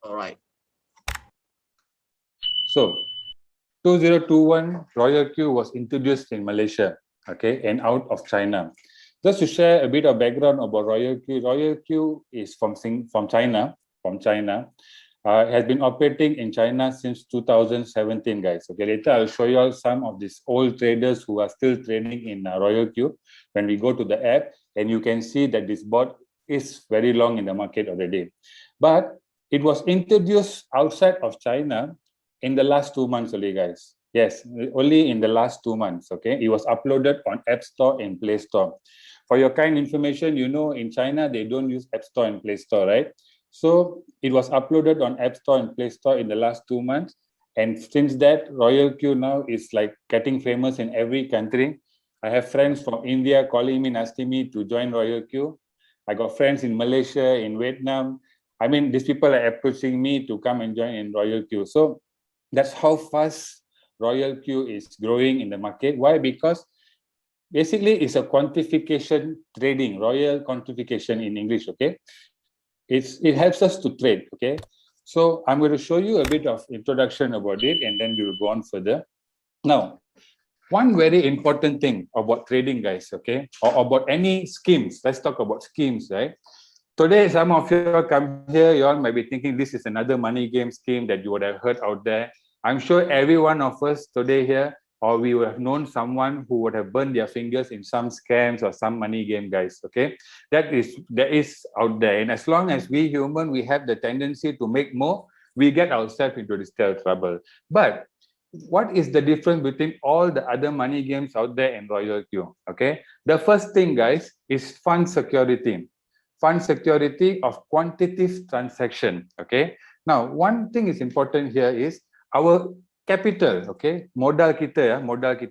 All right. So 2021, Royal Q was introduced in Malaysia, okay, and out of China. Just to share a bit of background about Royal Q, Royal Q is from China, has been operating in China since 2017, guys. Okay, later I'll show you all some of these old traders who are still trading in Royal Q. When we go to the app, and you can see that this bot is very long in the market already. But it was introduced outside of China in the last 2 months only, guys. Yes, only in the last 2 months. Okay, it was uploaded on App Store and Play Store. For your kind information, you know, in China they don't use App Store and Play Store, right? So it was uploaded on App Store and Play Store in the last 2 months, and since that, Royal Q now is like getting famous in every country. I have friends from India calling me and asking me to join Royal Q. I got friends in Malaysia, in Vietnam. I mean, these people are approaching me to come and join in Royal Q. So that's how fast Royal Q is growing in the market. Why? Because basically it's a quantification trading, royal quantification in English, okay? It helps us to trade, okay? So I'm going to show you a bit of introduction about it, and then we will go on further. Now, one very important thing about trading, guys, okay, or about any schemes. Let's talk about schemes, right? Today, some of you come here, you all might be thinking this is another money game scheme that you would have heard out there. I'm sure every one of us today here, or we would have known someone who would have burned their fingers in some scams or some money game, guys. Okay, that is out there. And as long as we human, we have the tendency to make more, we get ourselves into this trouble. But what is the difference between all the other money games out there and Royal Q? Okay, the first thing, guys, is fund security. Fund security of quantitative transaction. Okay. Now, one thing is important here is our capital. Okay, modal kita,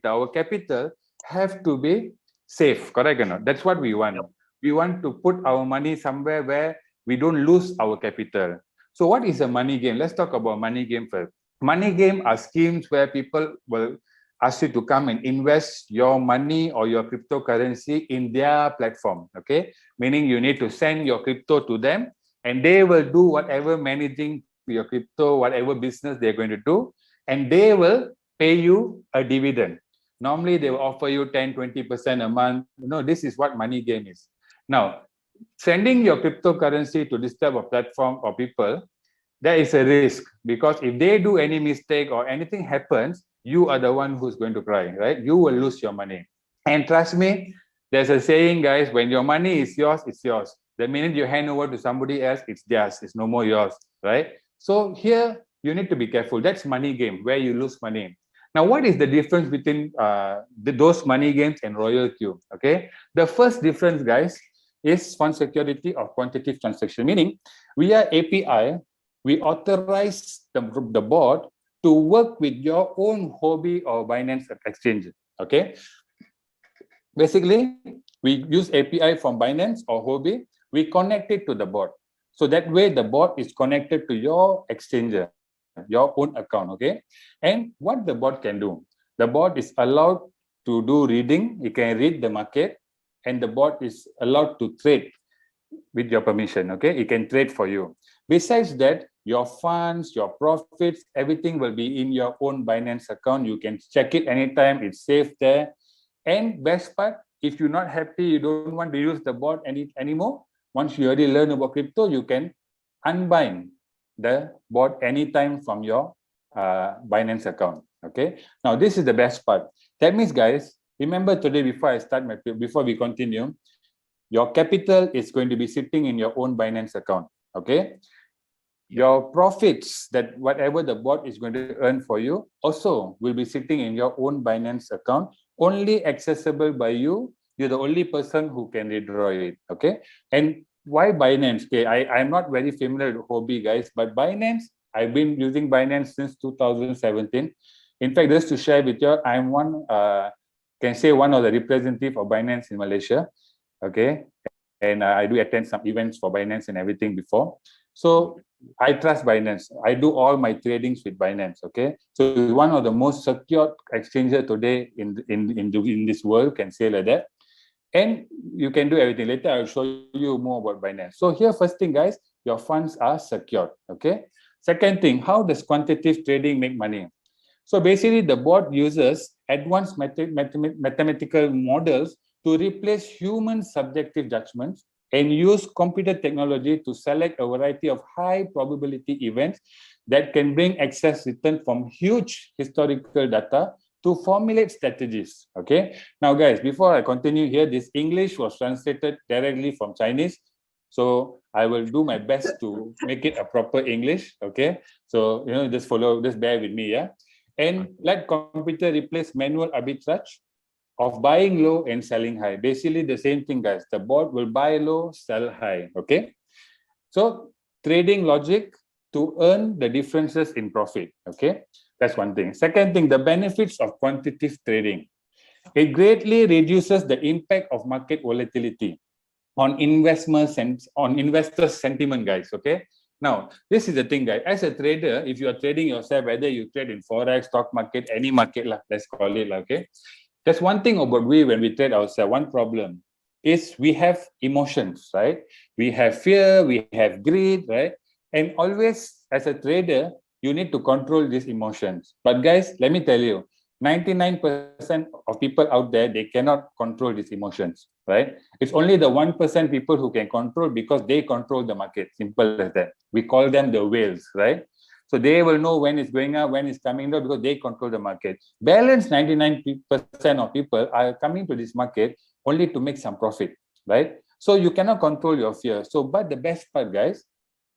our capital have to be safe. Correct or not? That's what we want. Yep. We want to put our money somewhere where we don't lose our capital. So, what is a money game? Let's talk about money game first. Money game are schemes where people will ask you to come and invest your money or your cryptocurrency in their platform. Okay, meaning you need to send your crypto to them, and they will do whatever managing your crypto, whatever business they're going to do, and they will pay you a dividend. Normally, they will offer you 10-20% a month. You know, this is what money game is. Now, sending your cryptocurrency to this type of platform or people, there is a risk, because if they do any mistake or anything happens, you are the one who's going to cry, right? You will lose your money. And trust me, there's a saying, guys, when your money is yours, it's yours. The minute you hand over to somebody else, it's theirs. It's no more yours, right? So here, you need to be careful. That's money game, where you lose money. Now, what is the difference between those money games and Royal Q? Okay, the first difference, guys, is fund security of quantitative transaction, meaning we are API, we authorize the bot to work with your own Huobi or Binance exchange. Okay, basically we use API from Binance or Huobi, we connect it to the bot, so that way the bot is connected to your exchanger, your own account. Okay, and what the bot can do, the bot is allowed to do reading, it can read the market, and the bot is allowed to trade with your permission. Okay, it can trade for you. Besides that, your funds, your profits, everything will be in your own Binance account. You can check it anytime, it's safe there. And best part, if you're not happy, you don't want to use the bot anymore, once you already learn about crypto, you can unbind the bot anytime from your Binance account. Okay, now this is the best part. That means, guys, remember today, before we continue, your capital is going to be sitting in your own Binance account. Okay, your profits, that whatever the bot is going to earn for you, also will be sitting in your own Binance account, only accessible by you. You're the only person who can withdraw it. Okay, and why Binance? Okay, I'm not very familiar with Huobi, guys, but Binance, I've been using Binance since 2017. In fact, just to share with you, I'm can say one of the representative of Binance in Malaysia. Okay, and I do attend some events for Binance and everything before. So I trust Binance. I do all my tradings with Binance. Okay, so it's one of the most secure exchanger today in this world, can say like that. And you can do everything. Later, I'll show you more about Binance. So here, first thing, guys, your funds are secured. Okay. Second thing, how does quantitative trading make money? So basically, the board uses advanced mathematical models to replace human subjective judgments and use computer technology to select a variety of high probability events that can bring excess return from huge historical data to formulate strategies. Okay. Now, guys, before I continue here, this English was translated directly from Chinese. So I will do my best to make it a proper English. Okay. So, just bear with me. Yeah. And let computer replace manual arbitrage of buying low and selling high. Basically, the same thing, guys. The board will buy low, sell high. Okay. So trading logic to earn the differences in profit. Okay. That's one thing. Second thing, the benefits of quantitative trading. It greatly reduces the impact of market volatility on investments and on investors' sentiment, guys. Okay. Now, this is the thing, guys. As a trader, if you are trading yourself, whether you trade in forex, stock market, any market, let's call it, okay. There's one thing about when we trade ourselves. One problem is we have emotions, right? We have fear, we have greed, right? And always, as a trader, you need to control these emotions. But guys, let me tell you, 99% of people out there, they cannot control these emotions, right? It's only the 1% people who can control because they control the market. Simple as that. We call them the whales, right? So they will know when it's going up, when it's coming down because they control the market. Balance 99% of people are coming to this market only to make some profit, right? So you cannot control your fear. So, but the best part, guys,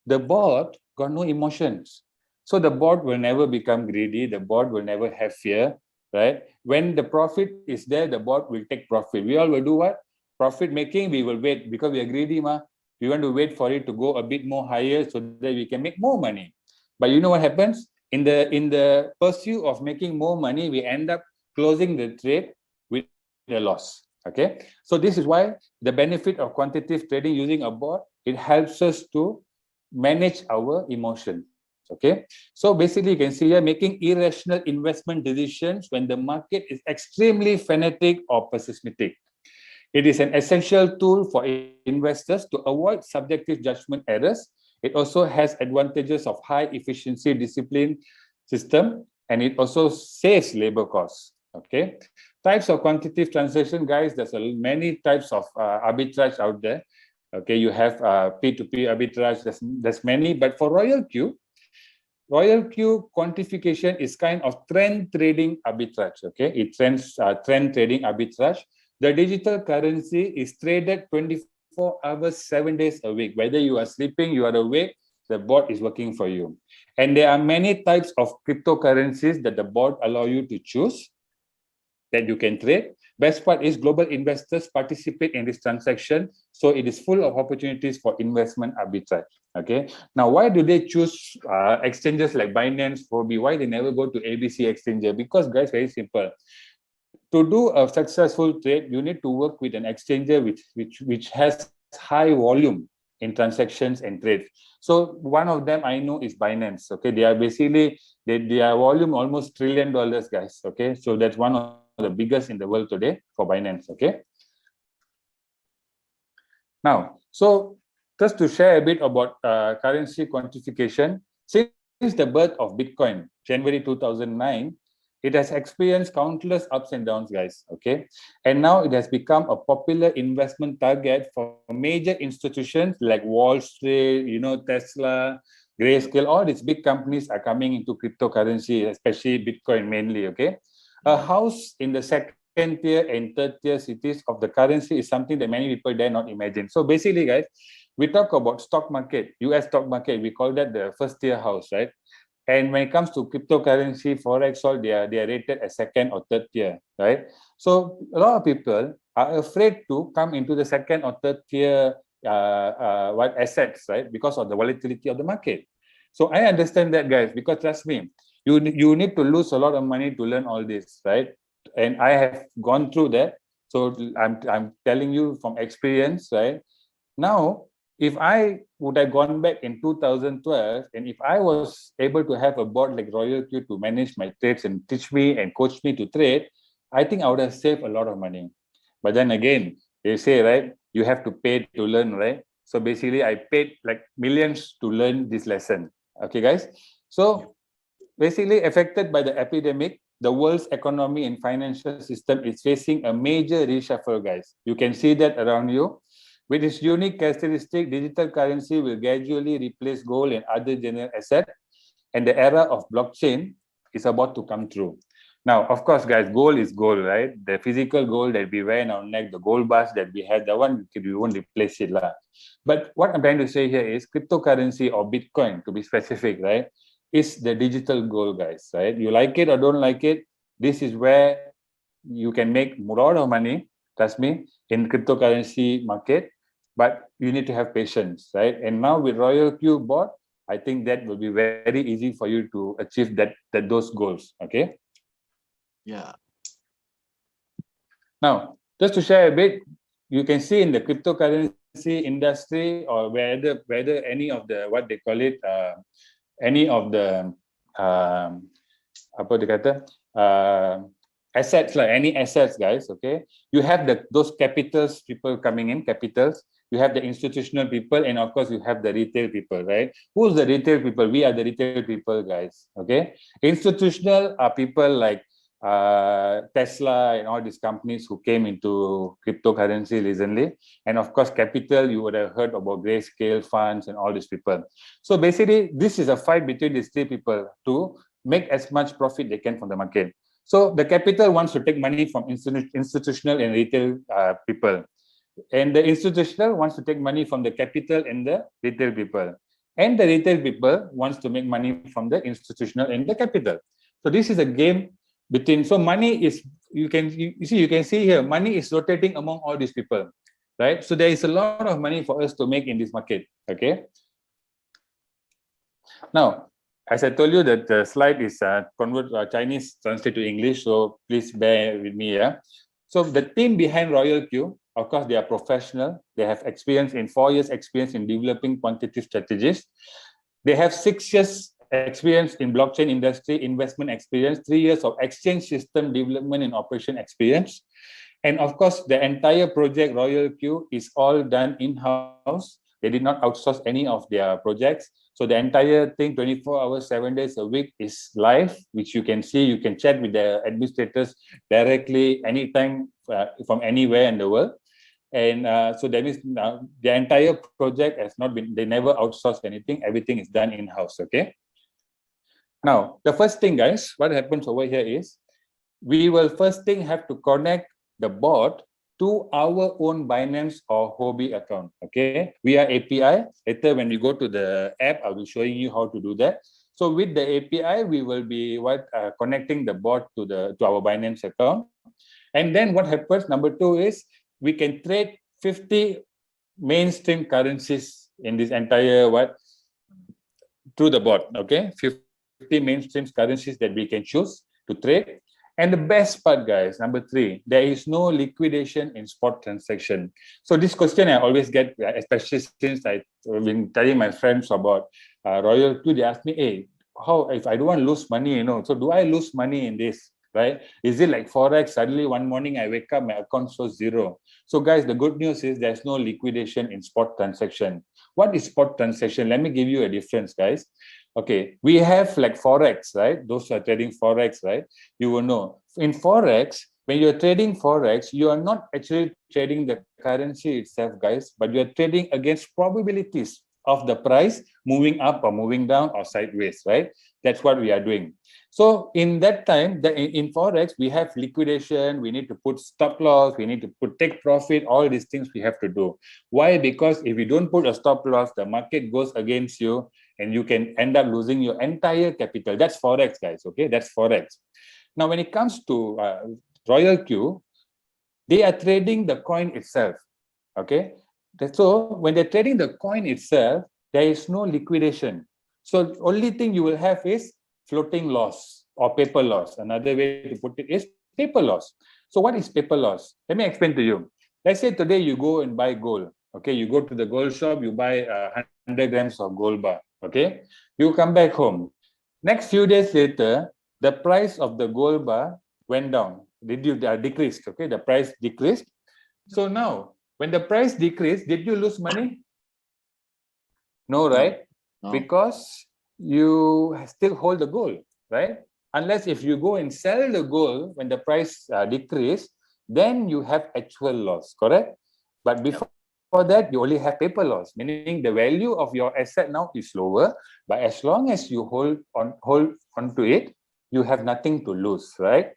the board got no emotions. So the board will never become greedy. The board will never have fear, right? When the profit is there, the board will take profit. We all will do what? Profit making, we will wait because we are greedy, ma. We want to wait for it to go a bit more higher so that we can make more money. But you know what happens? In the pursuit of making more money, we end up closing the trade with a loss. Okay. So this is why the benefit of quantitative trading using a board, it helps us to manage our emotions. Okay. So basically you can see here making irrational investment decisions when the market is extremely fanatic or pessimistic. It is an essential tool for investors to avoid subjective judgment errors. It also has advantages of high efficiency discipline system, and it also saves labor costs. Okay. Types of quantitative transaction, guys, there's many types of arbitrage out there. Okay, you have P2P arbitrage, there's many, but for Royal Q quantification is kind of trend trading arbitrage. Okay, it trend trading arbitrage. The digital currency is traded 24 hours, 7 days a week. Whether you are sleeping, you are awake, the board is working for you. And there are many types of cryptocurrencies that the board allow you to choose that you can trade. Best part is global investors participate in this transaction, so it is full of opportunities for investment arbitrage. Okay. Now, why do they choose exchanges like Binance, Huobi? Why they never go to ABC Exchanger? Because, guys, very simple. To do a successful trade, you need to work with an exchanger which has high volume in transactions and trades. So one of them I know is Binance. Okay, they are basically their volume almost $1 trillion, guys. Okay, so that's one of the biggest in the world today for Binance. Okay. Now, so just to share a bit about currency quantification, since the birth of Bitcoin, January 2009, it has experienced countless ups and downs, guys. Okay, and now it has become a popular investment target for major institutions like Wall Street, Tesla, Grayscale. All these big companies are coming into cryptocurrency, especially Bitcoin mainly. Okay, a house in the second tier and third tier cities of the currency is something that many people dare not imagine. So basically, guys, we talk about stock market, US stock market. We call that the first tier house, right? And when it comes to cryptocurrency, forex, all they are rated as second or third tier, right? So a lot of people are afraid to come into the second or third tier assets, right? Because of the volatility of the market. So I understand that, guys, because trust me, you need to lose a lot of money to learn all this, right? And I have gone through that. So I'm telling you from experience, right? Now, if I would have gone back in 2012, and if I was able to have a board like Royal Q to manage my trades and teach me and coach me to trade, I think I would have saved a lot of money. But then again, they say, right, you have to pay to learn, right? So basically, I paid like millions to learn this lesson. Okay, guys. So basically affected by the epidemic, the world's economy and financial system is facing a major reshuffle, guys. You can see that around you. With its unique characteristic, digital currency will gradually replace gold and other general assets, and the era of blockchain is about to come through. Now, of course, guys, gold is gold, right? The physical gold that we wear in our neck, the gold bars that we had, the one we won't replace it, lah. But what I'm trying to say here is cryptocurrency or Bitcoin, to be specific, right, is the digital gold, guys, right? You like it or don't like it, this is where you can make a lot of money, trust me, in cryptocurrency market, but you need to have patience, right? And now with Royal Q bot, I think that will be very easy for you to achieve those goals, okay? Yeah. Now, just to share a bit, you can see in the cryptocurrency industry or whether any of the what they call it, any of the apa dia kata, assets, like any assets, guys. Okay, you have those capitals, people coming in, capitals. You have the institutional people, and of course you have the retail people, right? Who's the retail people? We are the retail people, guys. Okay, institutional are people like Tesla and all these companies who came into cryptocurrency recently. And of course, capital, you would have heard about Grayscale funds and all these people. So basically, this is a fight between these three people to make as much profit they can from the market. So the capital wants to take money from institutional and retail people. And the institutional wants to take money from the capital and the retail people. And the retail people wants to make money from the institutional and the capital. So this is a game between, so money is, you can see here, money is rotating among all these people, right? So there is a lot of money for us to make in this market, okay? Now, as I told you that the slide is Chinese translate to English, so please bear with me, yeah? So the team behind Royal Q, of course, they are professional. They have experience in 4 years experience in developing quantitative strategies. They have 6 years experience in blockchain industry, investment experience, 3 years of exchange system development and operation experience. And of course, the entire project Royal Q is all done in-house. They did not outsource any of their projects. So the entire thing, 24 hours, 7 days a week is live, which you can see. You can chat with the administrators directly anytime from anywhere in the world. And so that means the entire project has not been, they never outsourced anything. Everything is done in-house, okay? Now, the first thing, guys, what happens over here is we will first thing have to connect the bot to our own Binance or Huobi account, okay? We are API. Later, when we go to the app, I'll be showing you how to do that. So with the API, we will be connecting the bot to our Binance account. And then what happens, number 2 is we can trade 50 mainstream currencies in this entire through the bot, okay? 50 mainstream currencies that we can choose to trade. And the best part, guys, number 3, there is no liquidation in spot transaction. So this question I always get, especially since I've been telling my friends about Royal Q, they ask me, hey, how, if I don't want to lose money, so do I lose money in this, right? Is it like Forex? Suddenly one morning I wake up, my account shows 0. So guys, the good news is there's no liquidation in spot transaction. What is spot transaction? Let me give you a difference, guys. Okay, we have like Forex, right? Those who are trading Forex, right? You will know. In Forex, when you're trading Forex, you are not actually trading the currency itself, guys, but you're trading against probabilities of the price moving up or moving down or sideways, right? That's what we are doing. So in that time, in Forex, we have liquidation, we need to put stop loss, we need to put take profit, all these things we have to do. Why? Because if you don't put a stop loss, the market goes against you and you can end up losing your entire capital. That's Forex, guys, okay? That's Forex. Now, when it comes to Royal Q, they are trading the coin itself, okay? So when they're trading the coin itself, there is no liquidation. So only thing you will have is floating loss or paper loss. Another way to put it is paper loss. So what is paper loss? Let me explain to you. Let's say today you go and buy gold. Okay, you go to the gold shop, you buy 100 grams of gold bar. Okay, you come back home. Next few days later, the price of the gold bar went down. Decreased? Okay, the price decreased. So now, when the price decreased, did you lose money? No, right? No. Because you still hold the gold, right? Unless if you go and sell the gold when the price decrease, then you have actual loss, correct? But before that, you only have paper loss, meaning the value of your asset now is lower. But as long as you hold onto it, you have nothing to lose, right?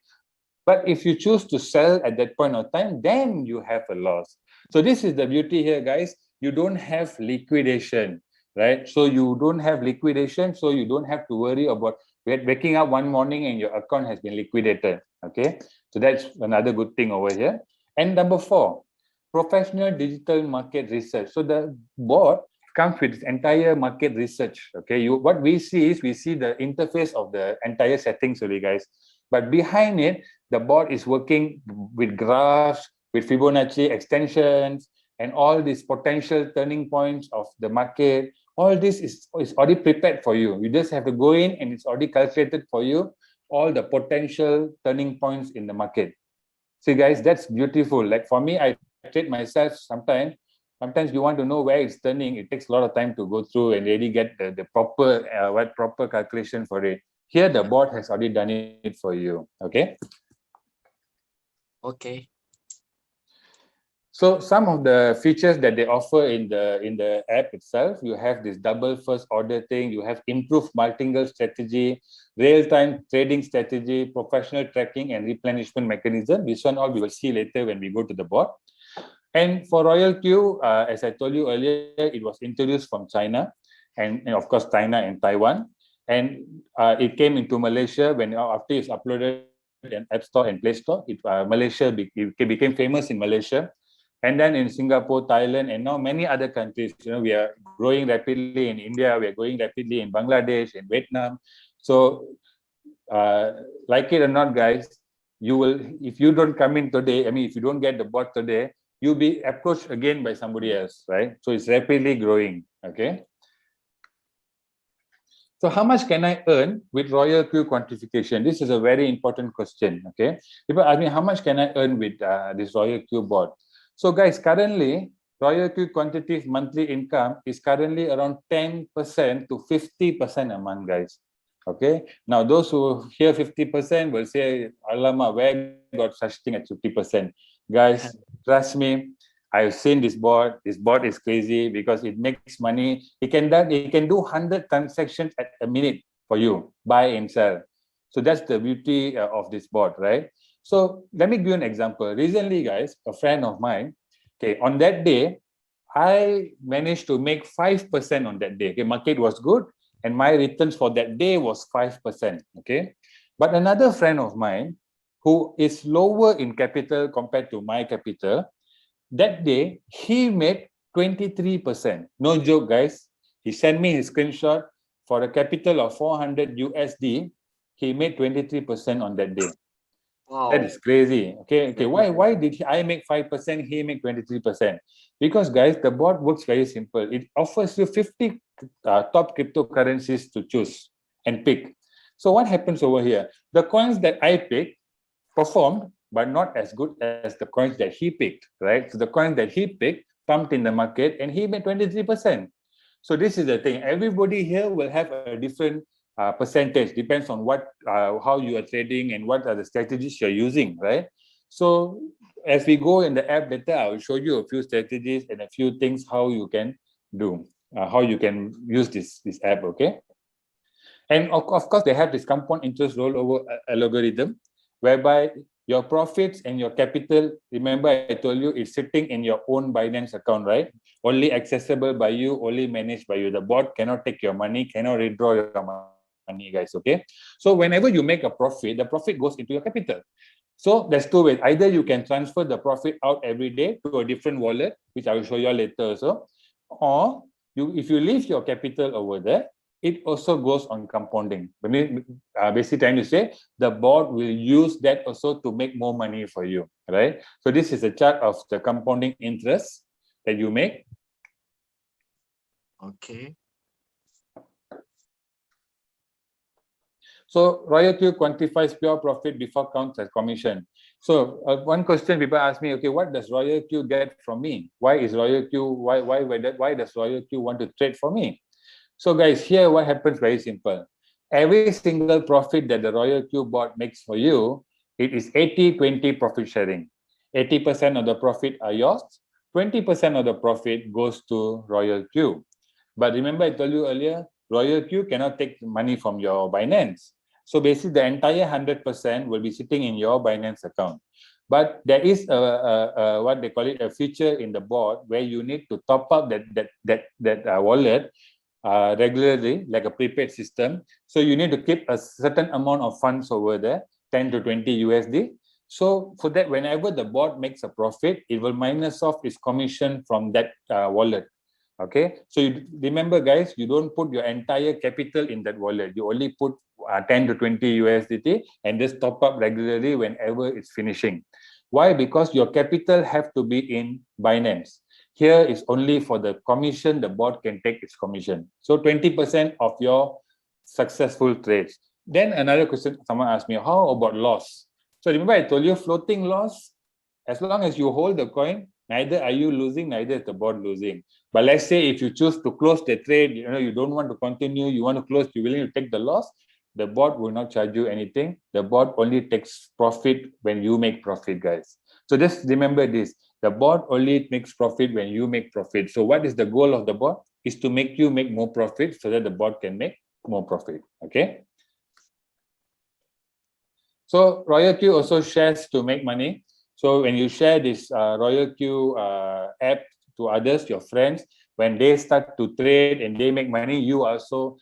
But if you choose to sell at that point of time, then you have a loss. So this is the beauty here, guys. You don't have liquidation, right? So you don't have liquidation, so you don't have to worry about waking up one morning and your account has been liquidated. Okay, so that's another good thing over here. And number 4, professional digital market research. So the board comes with entire market research. Okay, what we see is we see the interface of the entire settings, really, guys. But behind it, the board is working with graphs, with Fibonacci extensions, and all these potential turning points of the market. All this is already prepared for you. You just have to go in and it's already calculated for you all the potential turning points in the market. See, guys, that's beautiful. Like for me, I trade myself sometimes you want to know where it's turning. It takes a lot of time to go through and really get the proper calculation for it. Here, the board has already done it for you. Okay. Okay. So some of the features that they offer in the app itself, you have this double first order thing, you have improved martingale strategy, real-time trading strategy, professional tracking and replenishment mechanism. This one all we will see later when we go to the board. And for Royal Q, as I told you earlier, it was introduced from China and of course China and Taiwan. And it came into Malaysia when after it's uploaded in App Store and Play Store. Malaysia became famous in Malaysia, and then in Singapore, Thailand, and now many other countries. We are growing rapidly in India. We are growing rapidly in Bangladesh, in Vietnam. So, like it or not, guys, you will. If you don't come in today, I mean, if you don't get the bot today, you'll be approached again by somebody else, right? So it's rapidly growing. Okay. So how much can I earn with Royal Q quantification? This is a very important question. Okay. People ask me, how much can I earn with this Royal Q bot? So guys, currently, Royal Q quantitative monthly income is currently around 10% to 50% a month, guys. Okay. Now, those who hear 50% will say, Alama, where got such thing at 50%? Guys, trust me, I've seen this bot. This bot is crazy because it makes money. It can do 100 transactions at a minute for you, buy and sell. So that's the beauty of this bot, right? So let me give you an example. Recently, guys, a friend of mine, okay, on that day, I managed to make 5% on that day. Okay, market was good, and my returns for that day was 5%. Okay, but another friend of mine who is lower in capital compared to my capital, that day he made 23%. No joke, guys. He sent me his screenshot for a capital of 400 USD. He made 23% on that day. Wow. That is crazy. Okay. Why did I make 5%? He make 23%? Because, guys, the bot works very simple. It offers you 50 top cryptocurrencies to choose and pick. So what happens over here? The coins that I picked performed, but not as good as the coins that he picked, right? So the coins that he picked pumped in the market and he made 23%. So this is the thing. Everybody here will have a different percentage, depends on how you are trading and what are the strategies you're using, right? So as we go in the app later, I will show you a few strategies and a few things how you can do, how you can use this app, okay? And of course, they have this compound interest rollover algorithm, whereby your profits and your capital, remember I told you it's sitting in your own Binance account, right? Only accessible by you, only managed by you. The bot cannot take your money, cannot withdraw your money, guys, okay? So whenever you make a profit, the profit goes into your capital. So there's two ways. Either you can transfer the profit out every day to a different wallet, which I will show you later also, or if you leave your capital over there, it also goes on compounding. Basically trying to say the board will use that also to make more money for you, right? So this is a chart of the compounding interest that you make. Okay. So Royal Q quantifies pure profit before counts as commission. So one question people ask me, okay, what does Royal Q get from me? Why is Royal Q? Why does Royal Q want to trade for me? So guys, here what happens very simple. Every single profit that the Royal Q board makes for you, it is 80-20 profit sharing. 80% of the profit are yours, 20% of the profit goes to Royal Q. But remember, I told you earlier, Royal Q cannot take money from your Binance. So basically, the entire 100% will be sitting in your Binance account. But there is a what they call it, a feature in the board where you need to top up that wallet regularly, like a prepaid system. So you need to keep a certain amount of funds over there, 10 to 20 USD. So for that, whenever the bot makes a profit, it will minus off its commission from that wallet. Okay, so you remember, guys, you don't put your entire capital in that wallet. You only put 10 to 20 USDT and just top up regularly whenever it's finishing. Why? Because your capital have to be in Binance. Here is only for the commission, the bot can take its commission. So 20% of your successful trades. Then another question, someone asked me, how about loss? So remember I told you floating loss, as long as you hold the coin, neither are you losing, neither is the bot losing. But let's say if you choose to close the trade, you don't want to continue, you want to close, you're willing to take the loss, the bot will not charge you anything. The bot only takes profit when you make profit, guys. So just remember this. The bot only makes profit when you make profit. So what is the goal of the bot? Is to make you make more profit so that the bot can make more profit. Okay. So Royal Q also shares to make money. So when you share this Royal Q app to others, your friends, when they start to trade and they make money, you also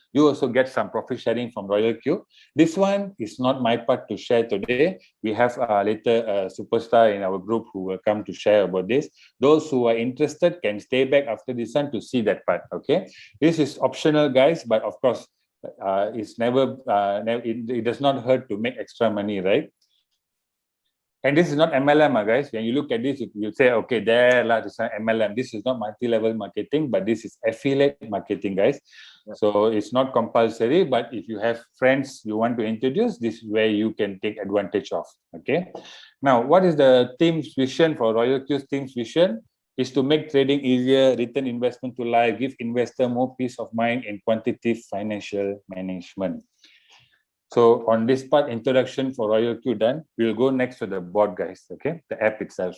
get some profit sharing from Royal Q. This one is not my part to share today. We have later a superstar in our group who will come to share about this. Those who are interested can stay back after this one to see that part. Okay, this is optional, guys, but of course, it's never it does not hurt to make extra money, right? And this is not MLM, guys. When you look at this, you say, okay, this is MLM. This is not multi-level marketing, but this is affiliate marketing, guys. Yeah. So it's not compulsory, but if you have friends you want to introduce, this is where you can take advantage of. Okay. Now, what is the team's vision for Royal Q's team's vision? Is to make trading easier, return investment to life, give investor more peace of mind in quantitative financial management. So on this part, introduction for Royal Q done. We'll go next to the board, guys. Okay, the app itself.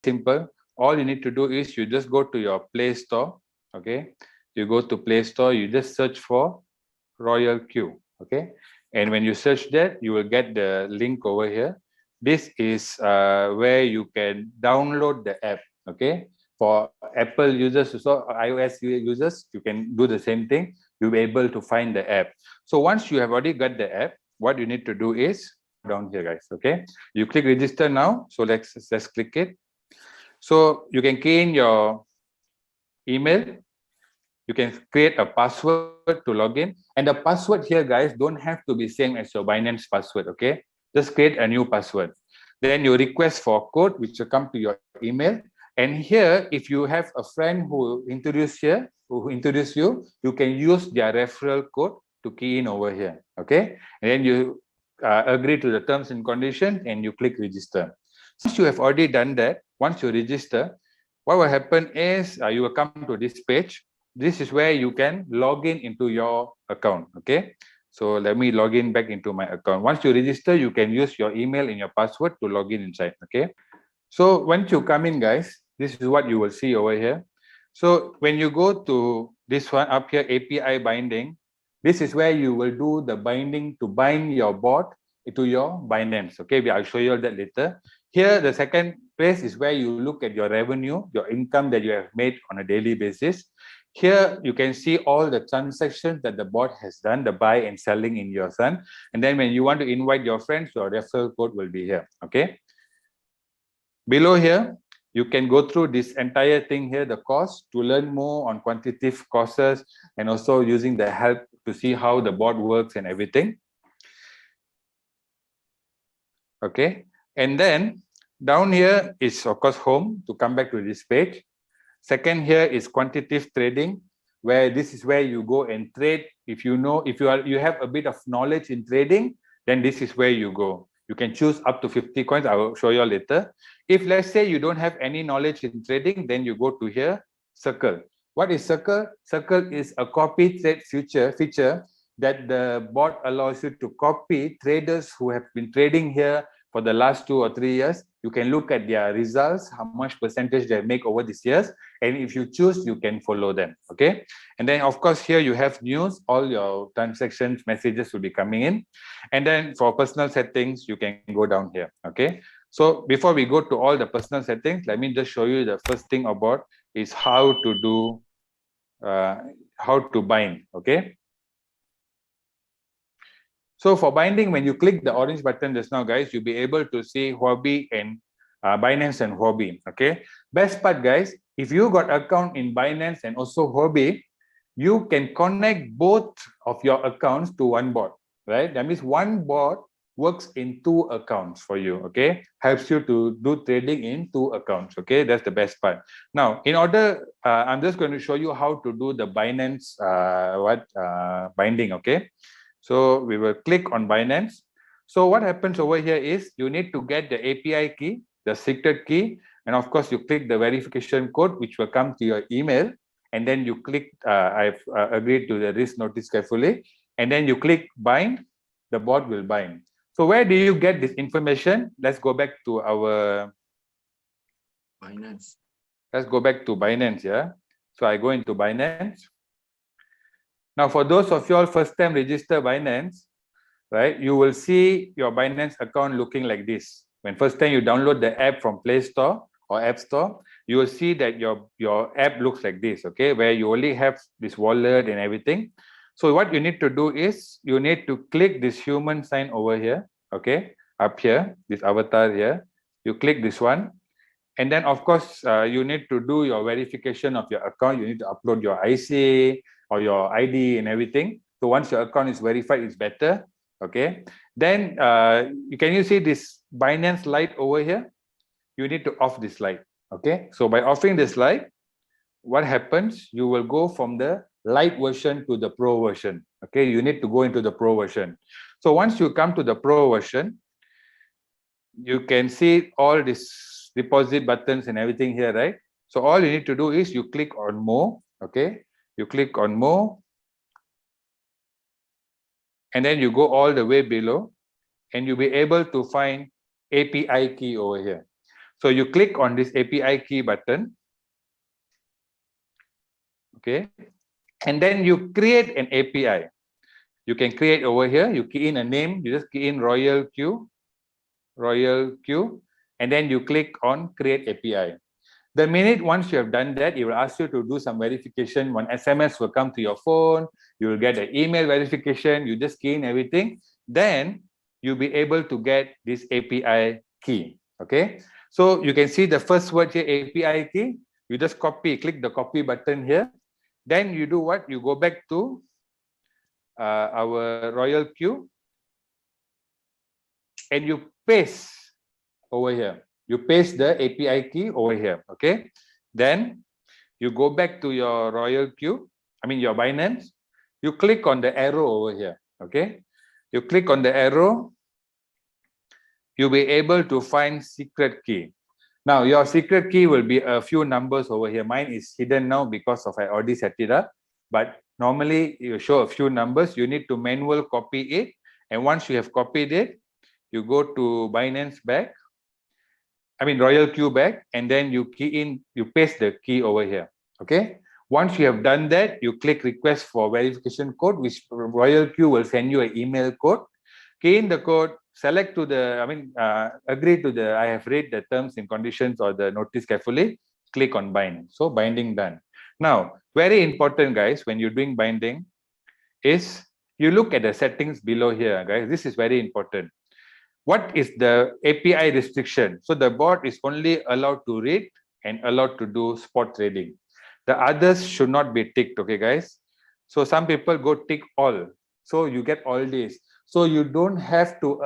Simple. All you need to do is you just go to your Play Store. Okay, you go to Play Store. You just search for Royal Q. Okay, and when you search that, you will get the link over here. This is where you can download the app. Okay, for Apple users, so iOS users, you can do the same thing. You'll be able to find the app. So once you have already got the app, what you need to do is down here, guys. Okay, you click register now. So let's click it. So you can key in your email. You can create a password to log in. And the password here, guys, don't have to be same as your Binance password, okay? Just create a new password. Then you request for code, which will come to your email. And here, if you have a friend who introduce you, you can use their referral code to key in over here, okay? And then you agree to the terms and conditions and you click register. Once you have already done that, once you register, what will happen is you will come to this page. This is where you can log in into your account, okay? So let me log in back into my account. Once you register, you can use your email and your password to log in inside, okay? So once you come in, guys, this is what you will see over here. So when you go to this one up here, API binding, this is where you will do the binding to bind your bot to your Binance, okay? I'll show you all that later. Here, the second place is where you look at your revenue, your income that you have made on a daily basis. Here, you can see all the transactions that the bot has done, the buy and selling in your Sun. And then when you want to invite your friends, your referral code will be here, okay? Below here, you can go through this entire thing here, the course, to learn more on quantitative courses and also using the help to see how the bot works and everything. Okay, and then down here is, of course, home, to come back to this page. Second here is quantitative trading, where this is where you go and trade. If you know, if you have a bit of knowledge in trading, then this is where you go. You can choose up to 50 coins. I will show you all later. If let's say you don't have any knowledge in trading, then you go to here, circle. What is circle? Circle is a copy trade feature that the bot allows you to copy traders who have been trading here for the last 2 or 3 years. You can look at their results, how much percentage they make over these years. And if you choose, you can follow them. Okay. And then of course, here you have news, all your transactions, messages will be coming in. And then for personal settings, you can go down here. Okay. So before we go to all the personal settings, let me just show you the first thing about is how to do, how to bind. Okay. So for binding, when you click the orange button just now, guys, you'll be able to see Huobi and Binance and Huobi. Okay. Best part, guys, if you got account in Binance and also Huobi, you can connect both of your accounts to one bot, right? That means one bot works in 2 accounts for you. Okay. Helps you to do trading in 2 accounts. Okay. That's the best part. Now, in order, I'm just going to show you how to do the Binance binding. Okay. So we will click on Binance. So what happens over here is you need to get the API key, the secret key, and of course you click the verification code, which will come to your email. And then you click, I've agreed to the risk notice carefully. And then you click bind, the bot will bind. So where do you get this information? Let's go back to our Binance. Let's go back to Binance, yeah. So I go into Binance. Now, for those of you all first time register Binance, right, you will see your Binance account looking like this. When first time you download the app from Play Store or App Store, you will see that your app looks like this, okay, where you only have this wallet and everything. So what you need to do is you need to click this human sign over here, okay, up here, this avatar here. You click this one. And then, of course, you need to do your verification of your account. You need to upload your IC or your ID and everything. So once your account is verified, it's better. Okay. Then can you see this Binance light over here? You need to off this light. Okay. So by offing this light, what happens? You will go from the light version to the pro version. Okay. You need to go into the pro version. So once you come to the pro version, you can see all these deposit buttons and everything here, right? So all you need to do is you click on more. Okay. You click on more. And then you go all the way below and you'll be able to find API key over here. So you click on this API key button. Okay. And then you create an API. You can create over here. You key in a name. You just key in Royal Q. And then you click on create API. The minute once you have done that, it will ask you to do some verification. One SMS will come to your phone. You will get an email verification. You just key in everything. Then you'll be able to get this API key. Okay. So you can see the first word here, API key. You just copy, click the copy button here. Then you do what? You go back to our Royal Q and you paste over here. You paste the API key over here. Okay. Then you go back to your Royal Q, your Binance. You click on the arrow over here. Okay. You click on the arrow. You'll be able to find secret key. Now, your secret key will be a few numbers over here. Mine is hidden now because of I already set it up. But normally, you show a few numbers. You need to manual copy it. And once you have copied it, you go to Binance back. Royal Q back. And then you key in, you paste the key over here. Okay. Once you have done that, you click request for verification code, which Royal Q will send you an email code. Key in the code, select to the, agree to the, I have read the terms and conditions or the notice carefully, click on bind. So binding done. Now, very important, guys, when you're doing binding is you look at the settings below here, guys. This is very important. What is the API restriction? So the bot is only allowed to read and allowed to do spot trading. The others should not be ticked, okay, guys? So some people go tick all. So you get all this. So you don't have to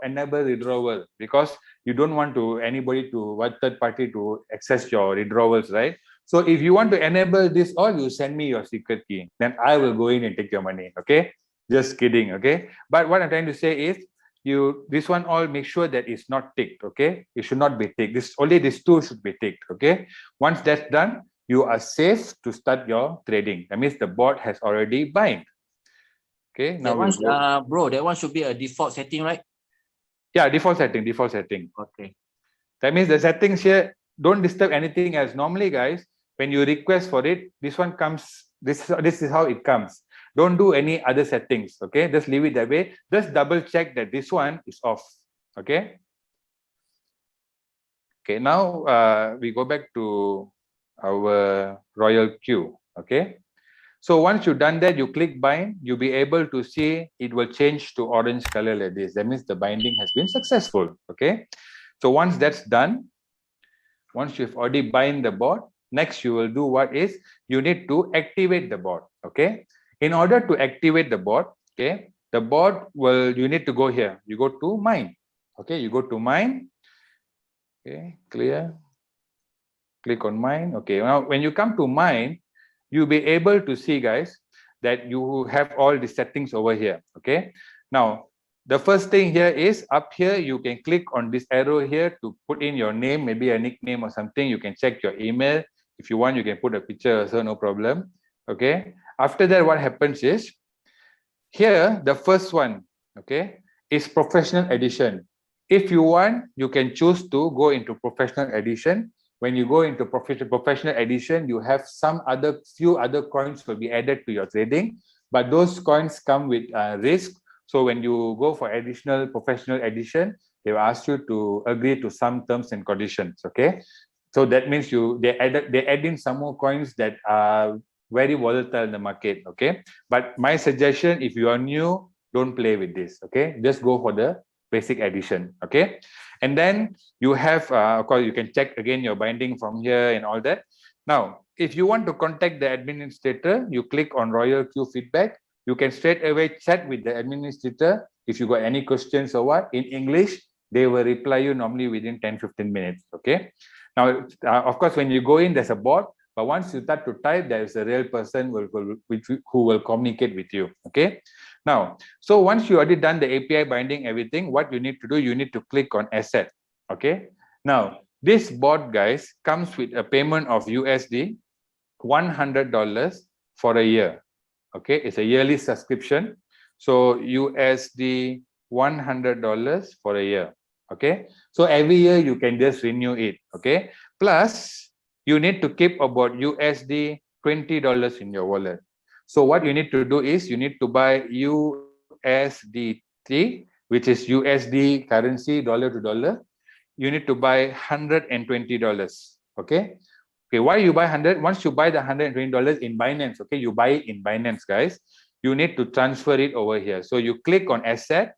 enable withdrawal because you don't want anybody third party to access your withdrawals, right? So if you want to enable this all, you send me your secret key. Then I will go in and take your money, okay? Just kidding, okay? But what I'm trying to say is, this one all make sure that it's not ticked. Okay, it should not be ticked. Only these two should be ticked. Okay, once that's done, you are safe to start your trading. That means the bot has already bind. Okay, now That one, we'll go. bro, that one should be a default setting, right? Yeah, default setting. Okay. That means the settings here, don't disturb anything else. Normally, guys, when you request for it, this one comes, this is how it comes. Don't do any other settings, okay? Just leave it that way. Just double check that this one is off, okay? Okay, now we go back to our Royal Queue, okay? So once you've done that, you click bind, you'll be able to see it will change to orange color like this. That means the binding has been successful, okay? So once that's done, once you've already bind the bot, next you will do what is, you need to activate the bot, okay? In order to activate the bot, okay, the bot will, you need to go here. You go to mine, okay? You go to mine, okay, clear. Click on mine, okay. Now, when you come to mine, you'll be able to see, guys, that you have all the settings over here, okay? Now, the first thing here is up here, you can click on this arrow here to put in your name, maybe a nickname or something. You can check your email. If you want, you can put a picture also, no problem, okay? After that, what happens is, here, the first one, okay, is professional edition. If you want, you can choose to go into professional edition. When you go into professional edition, you have some other few other coins will be added to your trading, but those coins come with risk. So when you go for additional professional edition, they will ask you to agree to some terms and conditions. Okay, so that means they add in some more coins that are very volatile in the market. Okay, but my suggestion, if you are new, don't play with this. Okay, just go for the basic edition. Okay. And then you have, of course, you can check again your binding from here and all that. Now, if you want to contact the administrator, you click on Royal Queue Feedback. You can straight away chat with the administrator. If you got any questions or what, in English, they will reply you normally within 10-15 minutes. Okay. Now, of course, when you go in, there's a bot. But once you start to type, there is a real person who will communicate with you. Okay. Now, so once you already done the API binding everything, what you need to do, you need to click on asset. Okay. Now, this bot, guys, comes with a payment of USD $100 for a year. Okay. It's a yearly subscription. So USD $100 for a year. Okay. So every year you can just renew it. Okay. Plus, you need to keep about USD $20 in your wallet. So what you need to do is you need to buy USDT, which is USD currency, dollar to dollar. You need to buy $120. Okay. Okay. Why you buy 100? Once you buy the $120 in Binance, okay, you buy it in Binance, guys. You need to transfer it over here. So you click on asset.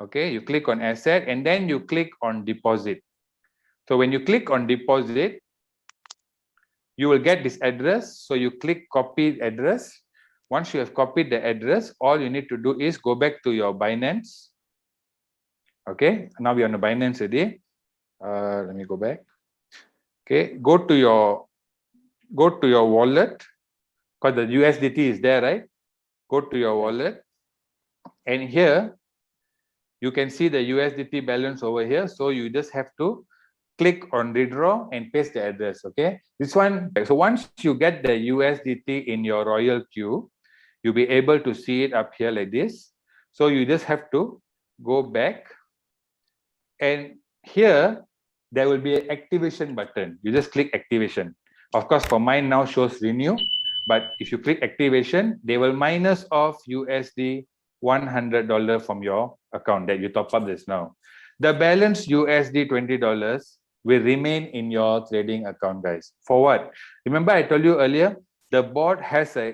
Okay. You click on asset and then you click on deposit. So when you click on deposit, you will get this address. So you click copy address. Once you have copied the address, all you need to do is go back to your Binance. Okay, now we're on the Binance already. Let me go back. Okay, go to your wallet, because the USDT is there, right? Go to your wallet, and here you can see the USDT balance over here. So you just have to click on redraw and paste the address. Okay, this one. So once you get the USDT in your Royal Queue, you'll be able to see it up here like this. So you just have to go back, and here there will be an activation button. You just click activation. Of course, for mine now shows renew, but if you click activation, they will minus off USD $100 from your account that you top up just now. The balance USD $20 will remain in your trading account, guys. For what? Remember I told you earlier, the bot has a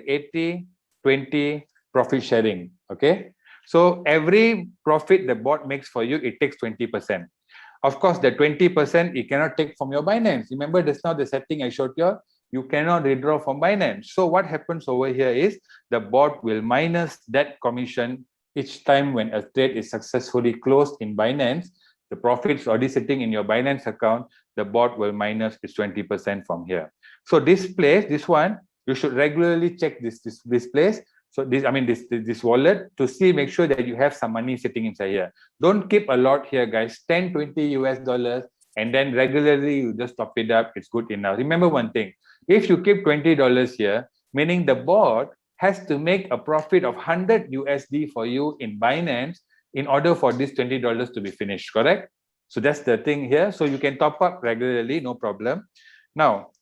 80-20 profit sharing. Okay. So every profit the bot makes for you, it takes 20%. Of course, the 20% you cannot take from your Binance. Remember, that's not the setting I showed you cannot withdraw from Binance. So what happens over here is the bot will minus that commission each time when a trade is successfully closed in Binance. The profits already sitting in your Binance account, the bot will minus its 20% from here. So this place, this one, you should regularly check this place. So this wallet to see, make sure that you have some money sitting inside here. Don't keep a lot here, guys. 10, 20 US dollars, and then regularly you just top it up. It's good enough. Remember one thing: if you keep $20 here, meaning the bot has to make a profit of 100 USD for you in Binance in order for this $20 to be finished. Correct? So that's the thing here. So you can top up regularly, no problem. Now,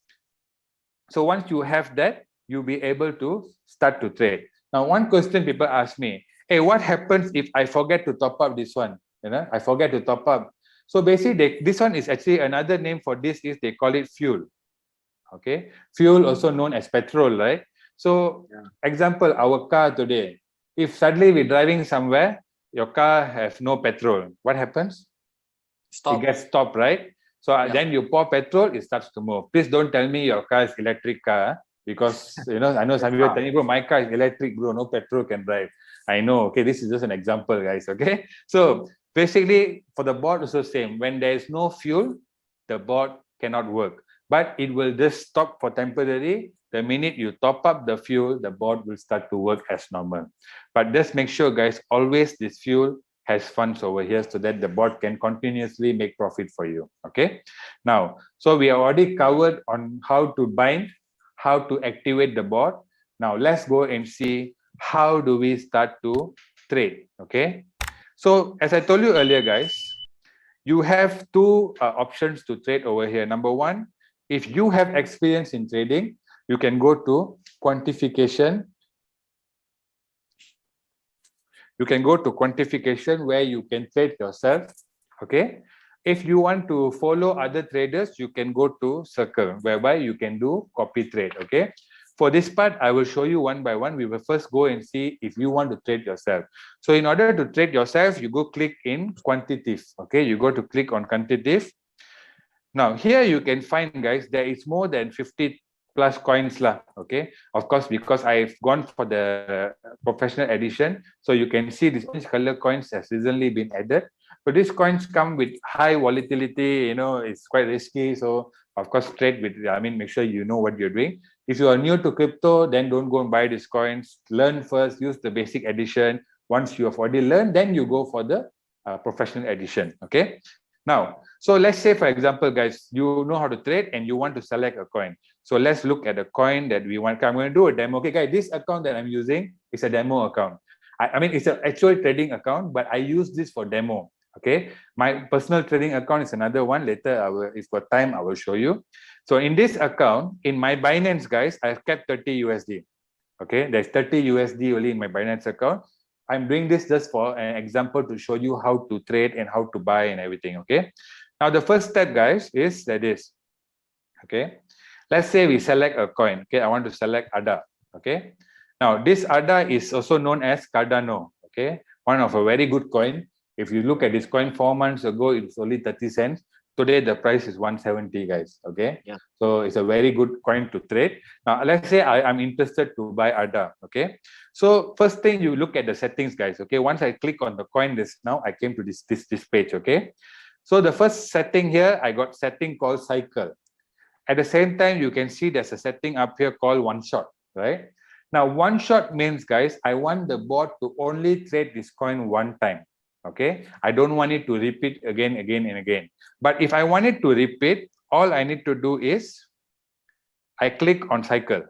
so once you have that, you'll be able to start to trade. Now, one question people ask me, hey, what happens if I forget to top up this one? I forget to top up. So basically, this one is actually another name for this is they call it fuel. Okay, fuel also known as petrol, right? So, example, our car today, if suddenly we're driving somewhere, your car has no petrol, what happens? Stop. It gets stopped, right? So then you pour petrol, it starts to move. Please don't tell me your car is electric car, because I know some people are telling you, bro, my car is electric, bro, no petrol can drive. I know, okay, this is just an example, guys, okay? So basically, for the bot also same. When there is no fuel, the bot cannot work. But it will just stop for temporary. The minute you top up the fuel, the bot will start to work as normal. But just make sure, guys, always this fuel has funds over here so that the bot can continuously make profit for you. Okay. Now, so we have already covered on how to bind, how to activate the bot. Now let's go and see how do we start to trade. Okay. So as I told you earlier, guys, you have two options to trade over here. Number one, if you have experience in trading, you can go to quantification. You can go to quantification where you can trade yourself. Okay. If you want to follow other traders, you can go to circle, whereby you can do copy trade. Okay. For this part, I will show you one by one. We will first go and see if you want to trade yourself. So in order to trade yourself, you go click in quantitative. Okay. You go to click on quantitative. Now here you can find, guys, there is more than 50 plus coins lah. Okay, of course, because I've gone for the professional edition, so you can see this orange color coins has recently been added. So these coins come with high volatility, it's quite risky. So of course, trade with, make sure you know what you're doing. If you are new to crypto, then don't go and buy these coins. Learn first, use the basic edition. Once you have already learned, then you go for the professional edition. Okay. Now, so let's say, for example, guys, you know how to trade and you want to select a coin. So let's look at the coin that we want. I'm going to do a demo. Okay, guys, this account that I'm using is a demo account. It's an actual trading account, but I use this for demo. Okay, my personal trading account is another one. Later, if got time, I will show you. So in this account, in my Binance, guys, I've kept 30 USD. Okay, there's 30 USD only in my Binance account. I'm doing this just for an example to show you how to trade and how to buy and everything. Okay. Now the first step, guys, is that is, okay. Let's say we select a coin. Okay, I want to select ADA. Okay. Now this ADA is also known as Cardano. Okay, one of a very good coin. If you look at this coin 4 months ago, it's only 30 cents. Today the price is 170, guys. Okay. Yeah. So it's a very good coin to trade. Now let's say I'm interested to buy ADA. Okay. So first thing, you look at the settings, guys. Okay. Once I click on the coin list, now I came to this page. Okay. So the first setting here, I got setting called cycle. At the same time, you can see there's a setting up here called one shot, right? Now, one shot means, guys, I want the bot to only trade this coin one time. Okay. I don't want it to repeat again and again. But if I want it to repeat, all I need to do is I click on cycle.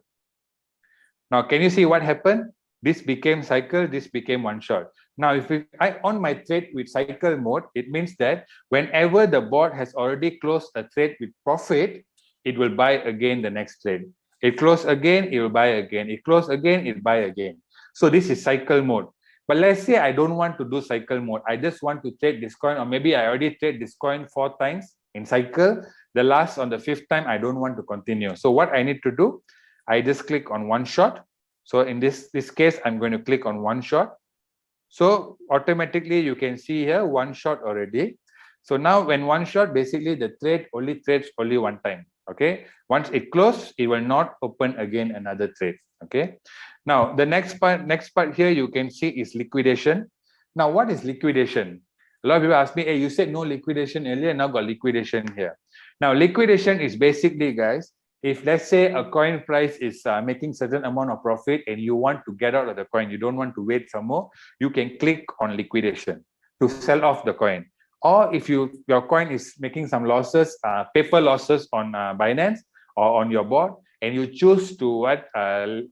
Now, can you see what happened? This became cycle, this became one shot. Now, if I on my trade with cycle mode, it means that whenever the bot has already closed a trade with profit, it will buy again the next trade. It close again, it will buy again. It close again, it buy again. So this is cycle mode. But let's say I don't want to do cycle mode. I just want to trade this coin, or maybe I already trade this coin 4 times in cycle. The last on the 5th time, I don't want to continue. So what I need to do, I just click on one shot. So in this case, I'm going to click on one shot. So automatically you can see here one shot already. So now when one shot, basically the trade only trades only one time. Okay. Once it closes, it will not open again another trade. Okay. Now the next part here you can see is liquidation. Now what is liquidation? A lot of people ask me, hey, you said no liquidation earlier, now got liquidation here. Now liquidation is basically, guys, if let's say a coin price is making certain amount of profit and you want to get out of the coin, you don't want to wait some more, you can click on liquidation to sell off the coin. Or if your coin is making some losses, paper losses on Binance or on your board, and you choose to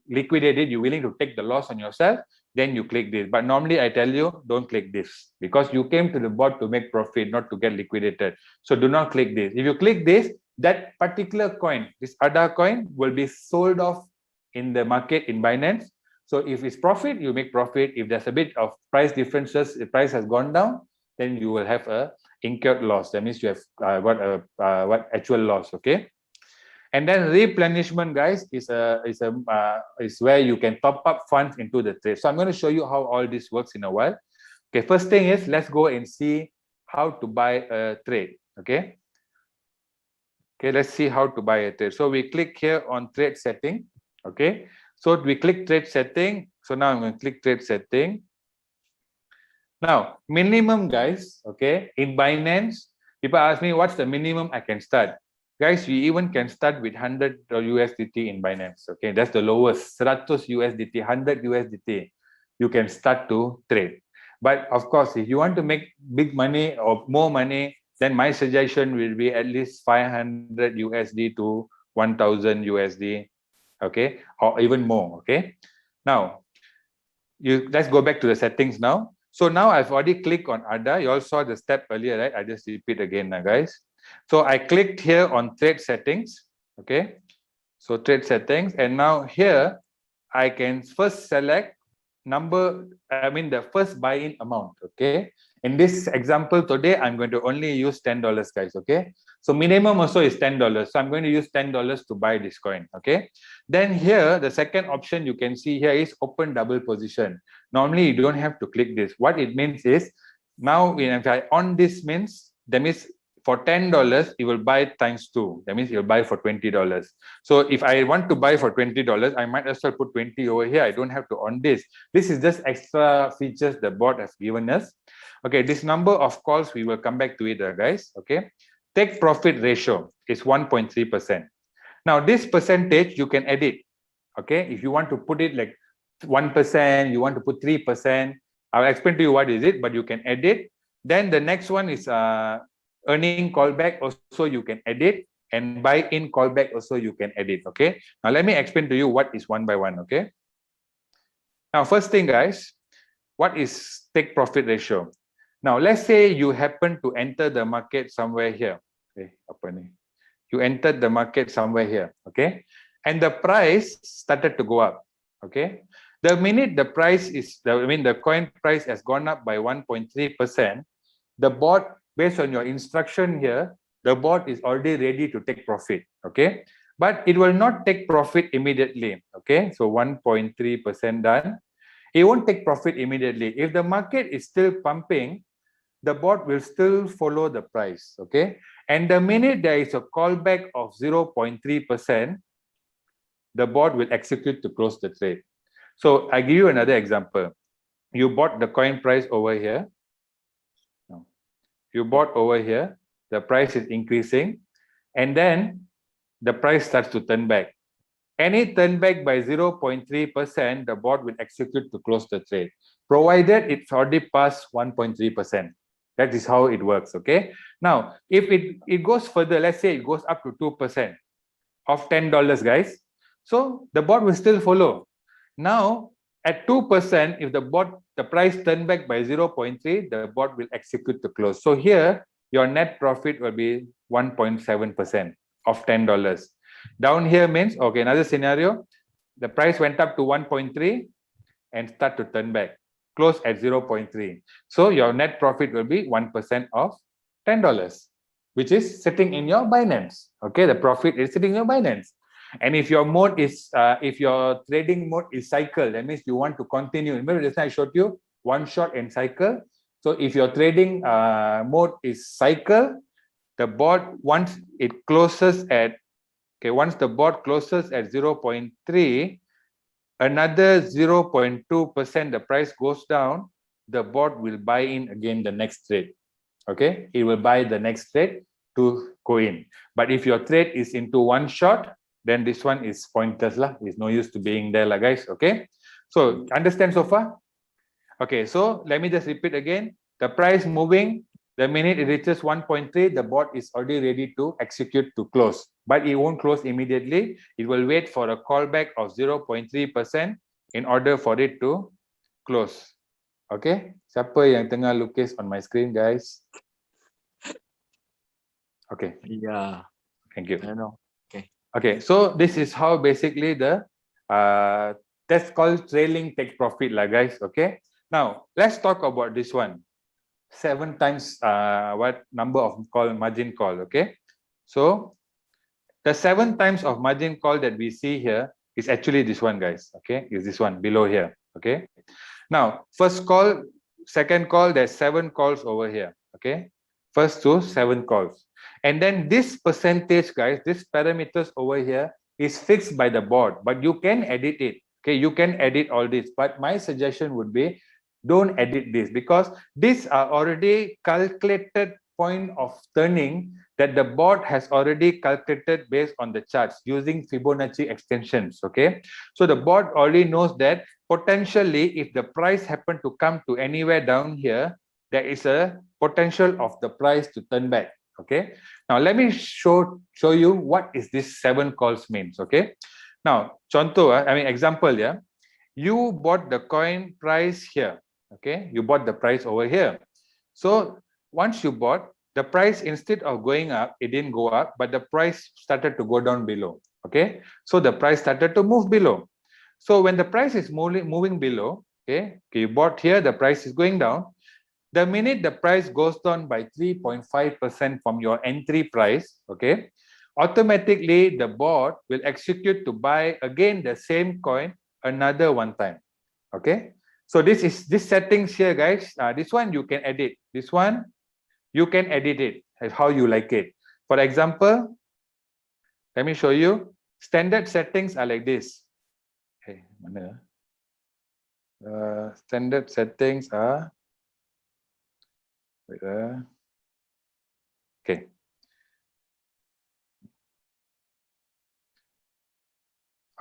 liquidate it, you're willing to take the loss on yourself, then you click this. But normally I tell you, don't click this, because you came to the board to make profit, not to get liquidated. So do not click this. If you click this, that particular coin, this ADA coin, will be sold off in the market in Binance. So if it's profit, you make profit. If there's a bit of price differences, the price has gone down, then you will have a incurred loss. That means you have got a actual loss. Okay. And then replenishment, guys, is where you can top up funds into the trade. So I'm going to show you how all this works in a while. Okay, first thing is, let's go and see how to buy a trade. Okay. Okay, let's see how to buy a trade. So we click here on trade setting. Okay. So we click trade setting. So now I'm going to click trade setting. Now, minimum, guys, okay, in Binance, people ask me, what's the minimum I can start? Guys, you even can start with 100 USDT in Binance. Okay, that's the lowest. 100 USDT, 100 USDT. You can start to trade. But of course, if you want to make big money or more money, then my suggestion will be at least 500 USD to 1000 USD. Okay, or even more. Okay. Now, let's go back to the settings now. So now I've already clicked on ADA. You all saw the step earlier, right? I just repeat again now, guys. So I clicked here on trade settings. Okay. So trade settings. And now here, I can first select the first buy-in amount. Okay. In this example today, I'm going to only use $10, guys. Okay. So minimum also is $10. So I'm going to use $10 to buy this coin. Okay. Then here, the second option you can see here is open double position. Normally, you don't have to click this. What it means is, now if I on this means, that means for $10, you will buy times 2. That means you'll buy for $20. So if I want to buy for $20, I might as well put 20 over here. I don't have to on this. This is just extra features the board has given us. Okay, this number of calls, we will come back to it, guys. Okay, take profit ratio is 1.3%. Now, this percentage you can edit. Okay, if you want to put it like 1%, you want to put 3%, I'll explain to you what is it, but you can edit. Then the next one is earning callback, also you can edit, and buy in callback also you can edit. Okay, now let me explain to you what is one by one. Okay, now first thing, guys, what is take profit ratio? Now let's say you happen to enter the market somewhere here. Okay, you entered the market somewhere here. Okay, and the price started to go up. Okay, the minute the price is the coin price has gone up by 1.3%, the board, based on your instruction here, the board is already ready to take profit. Okay, but it will not take profit immediately. Okay, so 1.3% done. It won't take profit immediately. If the market is still pumping, the board will still follow the price. Okay, and the minute there is a callback of 0.3%, the board will execute to close the trade. So I give you another example. You bought the coin price over here. You bought over here, the price is increasing, and then the price starts to turn back. Any turn back by 0.3%, the board will execute to close the trade, provided it's already past 1.3%. That is how it works. Okay. Now, if it goes further, let's say it goes up to 2% of $10, guys. So the board will still follow. Now, at 2%, if the price turn back by 0.3, the board will execute to close. So here, your net profit will be 1.7% of $10. Down here means, okay, another scenario, the price went up to 1.3 and start to turn back, close at 0.3. So your net profit will be 1% of $10, which is sitting in your Binance. Okay, the profit is sitting in your Binance. And if your mode is, if your trading mode is cycle, that means you want to continue. Remember just I showed you one shot and cycle. So if your trading mode is cycle, the board, once it closes at, okay, once the board closes at 0.3, another 0.2%, the price goes down, the board will buy in again the next trade. Okay, it will buy the next trade to go in. But if your trade is into one shot, then this one is pointless lah. It's no use to being there lah, guys. Okay. So understand so far? Okay. So let me just repeat again. The price moving, the minute it reaches 1.3, the bot is already ready to execute to close. But it won't close immediately. It will wait for a callback of 0.3% in order for it to close. Okay. Siapa yang tengah lukis on my screen, guys? Okay. Yeah, Thank you. I know. Okay, so this is how basically the that's called trailing take profit lah, guys. Okay, now let's talk about this one. 7 times what number of margin call. Okay, so the 7 times of margin call that we see here is actually this one, guys. Okay, is this one below here. Okay, now first call, second call, there's 7 calls over here. Okay, first to 7 calls. And then this percentage, guys, this parameters over here is fixed by the board, but you can edit it. Okay, you can edit all this, but my suggestion would be don't edit this because these are already calculated point of turning that the board has already calculated based on the charts using Fibonacci extensions. Okay, so the board already knows that potentially if the price happen to come to anywhere down here, there is a potential of the price to turn back. Okay, now let me show you what is this 7 calls means. Okay, now contoh, I mean example, yeah, you bought the coin price here. Okay, you bought the price over here. So once you bought, the price instead of going up, it didn't go up, but the price started to go down below. Okay, so the price started to move below. So when the price is moving below, okay, you bought here, the price is going down. The minute the price goes down by 3.5% from your entry price, okay, automatically the bot will execute to buy again the same coin another 1 time. Okay, so this settings here, guys. This one you can edit. This one you can edit it as how you like it. For example, let me show you. Standard settings are like this. Okay, mana? Standard settings are. Okay.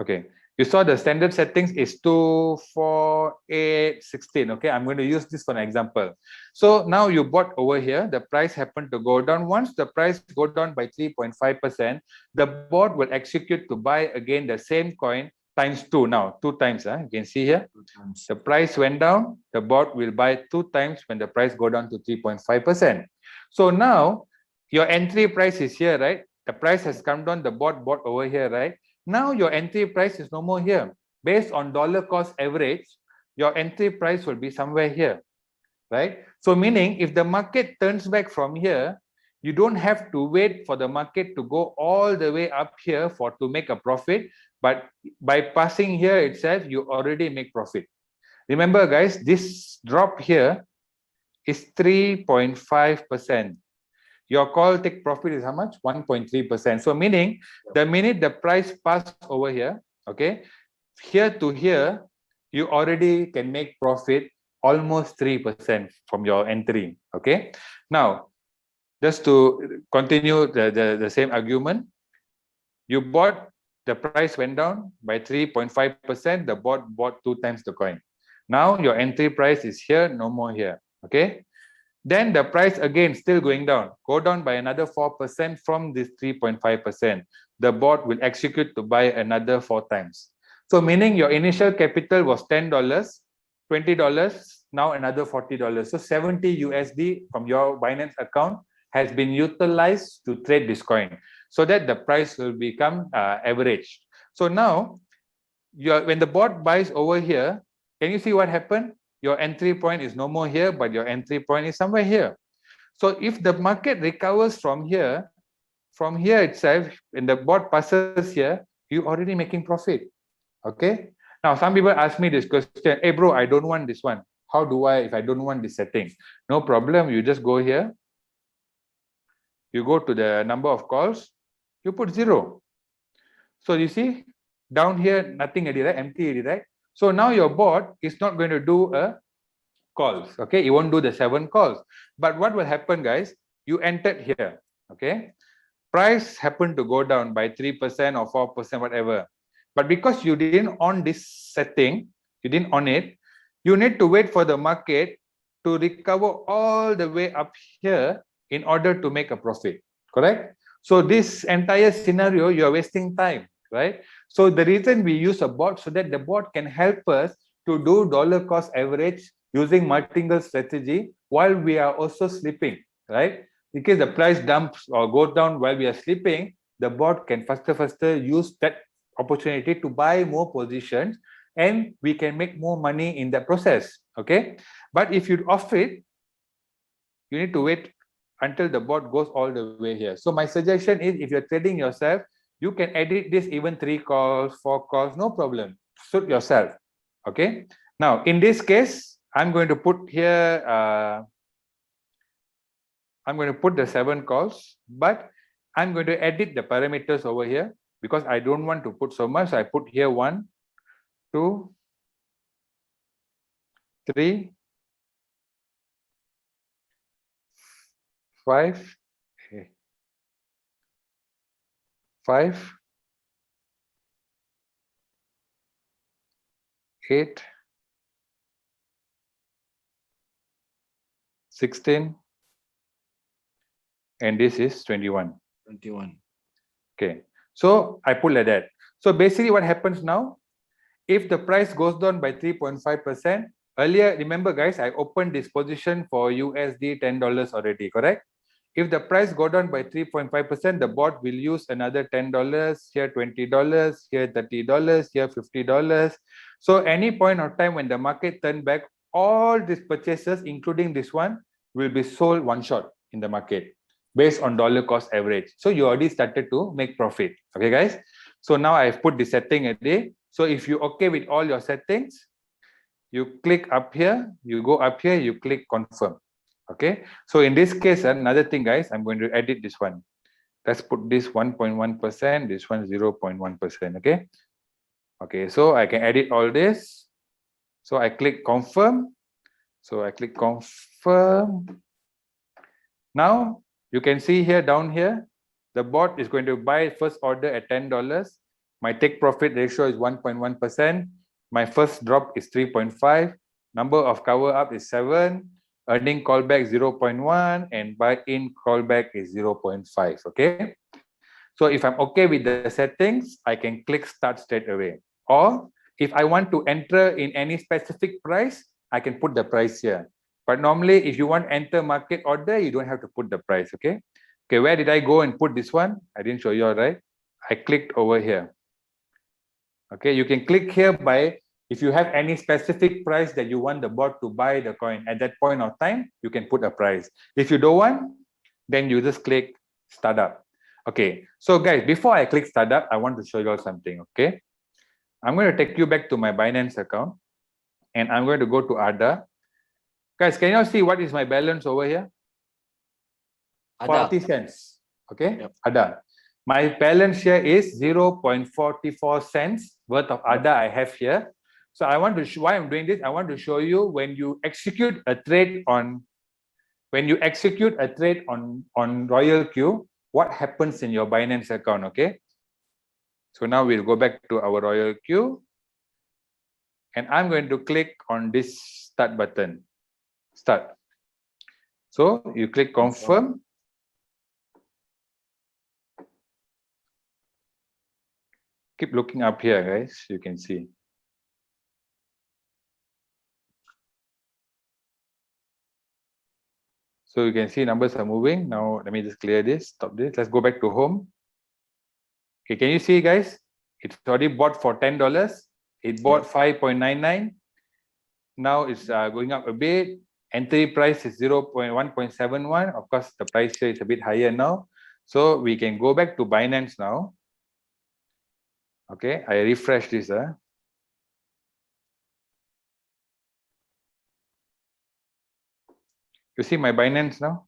Okay. You saw the standard settings is 2, 4, 8, 16. Okay. I'm going to use this for an example. So now you bought over here, the price happened to go down. Once the price go down by 3.5%, the bot will execute to buy again the same coin times 2 now, 2 times. You can see here, the price went down, the bot will buy 2 times when the price go down to 3.5%. So now your entry price is here, right? The price has come down, the bot bought over here, right? Now your entry price is no more here. Based on dollar cost average, your entry price will be somewhere here, right? So meaning if the market turns back from here, you don't have to wait for the market to go all the way up here to make a profit. But by passing here itself, you already make profit. Remember, guys, this drop here is 3.5%. Your call take profit is how much? 1.3%. So meaning the minute the price passed over here, okay, here to here, you already can make profit almost 3% from your entry. Okay. Now, just to continue the same argument, you bought, the price went down by 3.5%, the bot bought 2 times the coin. Now your entry price is here, no more here. Okay. Then the price again still going down, go down by another 4% from this 3.5%. The bot will execute to buy another 4 times. So meaning your initial capital was $10, $20, now another $40. So 70 USD from your Binance account has been utilized to trade this coin, so that the price will become average. So now, when the bot buys over here, can you see what happened? Your entry point is no more here, but your entry point is somewhere here. So if the market recovers from here itself, when the bot passes here, you already making profit. Okay. Now, some people ask me this question, hey bro, I don't want this one. How do I, if I don't want this setting? No problem. You just go here. You go to the number of calls, you put 0. So you see, down here, nothing already, right? Empty already, right? So now your bot is not going to do calls, okay? It won't do the 7 calls. But what will happen, guys? You entered here, okay? price happened to go down by 3% or 4%, whatever. But because you didn't on this setting, you didn't on it, you need to wait for the market to recover all the way up here in order to make a profit, correct? So this entire scenario, you're wasting time, right? So the reason we use a bot, so that the bot can help us to do dollar cost average using martingale strategy while we are also sleeping, right? In case the price dumps or goes down while we are sleeping, the bot can faster use that opportunity to buy more positions, and we can make more money in that process, okay? But if you off it, you need to wait until the bot goes all the way here. So my suggestion is, if you're trading yourself, you can edit this even 3 calls, 4 calls, no problem. Suit yourself, okay? Now, in this case, I'm going to put here, I'm going to put the 7 calls, but I'm going to edit the parameters over here because I don't want to put so much. So I put here 1, 2, 3, 5, 5, 8, 16, and this is 21. 21. Okay, so I put like that. So basically what happens now, if the price goes down by 3.5%, earlier, remember guys, I opened this position for USD $10 already, correct? If the price go down by 3.5%, the bot will use another $10, here $20, here $30, here $50. So any point of time when the market turn back, all these purchases, including this one, will be sold one shot in the market based on dollar cost average. So you already started to make profit. Okay, guys? So now I've put the setting a day. So if you're okay with all your settings, you click up here, you go up here, you click confirm. Okay, so in this case, another thing, guys, I'm going to edit this one. Let's put this 1.1%, this one 0.1%. Okay, okay, so I can edit all this. So I click confirm. So I click confirm. Now you can see here down here, the bot is going to buy first order at $10. My take profit ratio is 1.1%. My first drop is 3.5. Number of cover up is 7. Earning callback 0.1 and buy in callback is 0.5. Okay. So if I'm okay with the settings, I can click start straight away. Or if I want to enter in any specific price, I can put the price here. But normally, if you want to enter market order, you don't have to put the price. Okay. Okay. Where did I go and put this one? I didn't show you, all right? I clicked over here. Okay. You can click here by, if you have any specific price that you want the bot to buy the coin at that point of time, you can put a price. If you don't want, then you just click start up. Okay, so guys, before I click start up, I want to show you all something. Okay, I'm going to take you back to my Binance account and I'm going to go to ADA. Guys, can you see what is my balance over here? Ada. 40 cents. Okay, Yep. ADA. My balance here is 0.44 cents worth of ADA I have here. So I want to show why I'm doing this. I want to show you when you execute a trade on Royal Q, what happens in your Binance account. Okay. So now we'll go back to our Royal Q, and I'm going to click on this start button. Start. So you click confirm. Keep looking up here, guys. You can see. So you can see numbers are moving. Now, let me just clear this, stop this. Let's go back to home. Okay, can you see, guys? It's already bought for $10. It bought 5.99. Now it's going up a bit. Entry price is 1.71. Of course, the price here is a bit higher now. So we can go back to Binance now. Okay, I refresh this. You see my Binance now?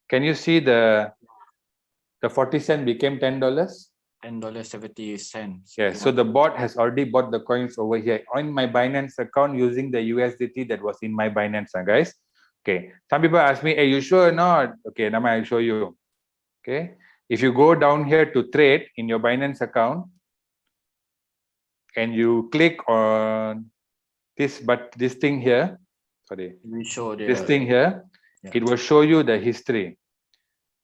Can you see the 40 cent became $10? $10.70. Yes, so the bot has already bought the coins over here on my Binance account using the USDT that was in my Binance, guys. Okay, some people ask me, hey, you sure or not? Okay, now I'll show you. Okay. If you go down here to trade in your Binance account and you click on this thing here, sorry, We show this the thing here, yeah. it will show you the history.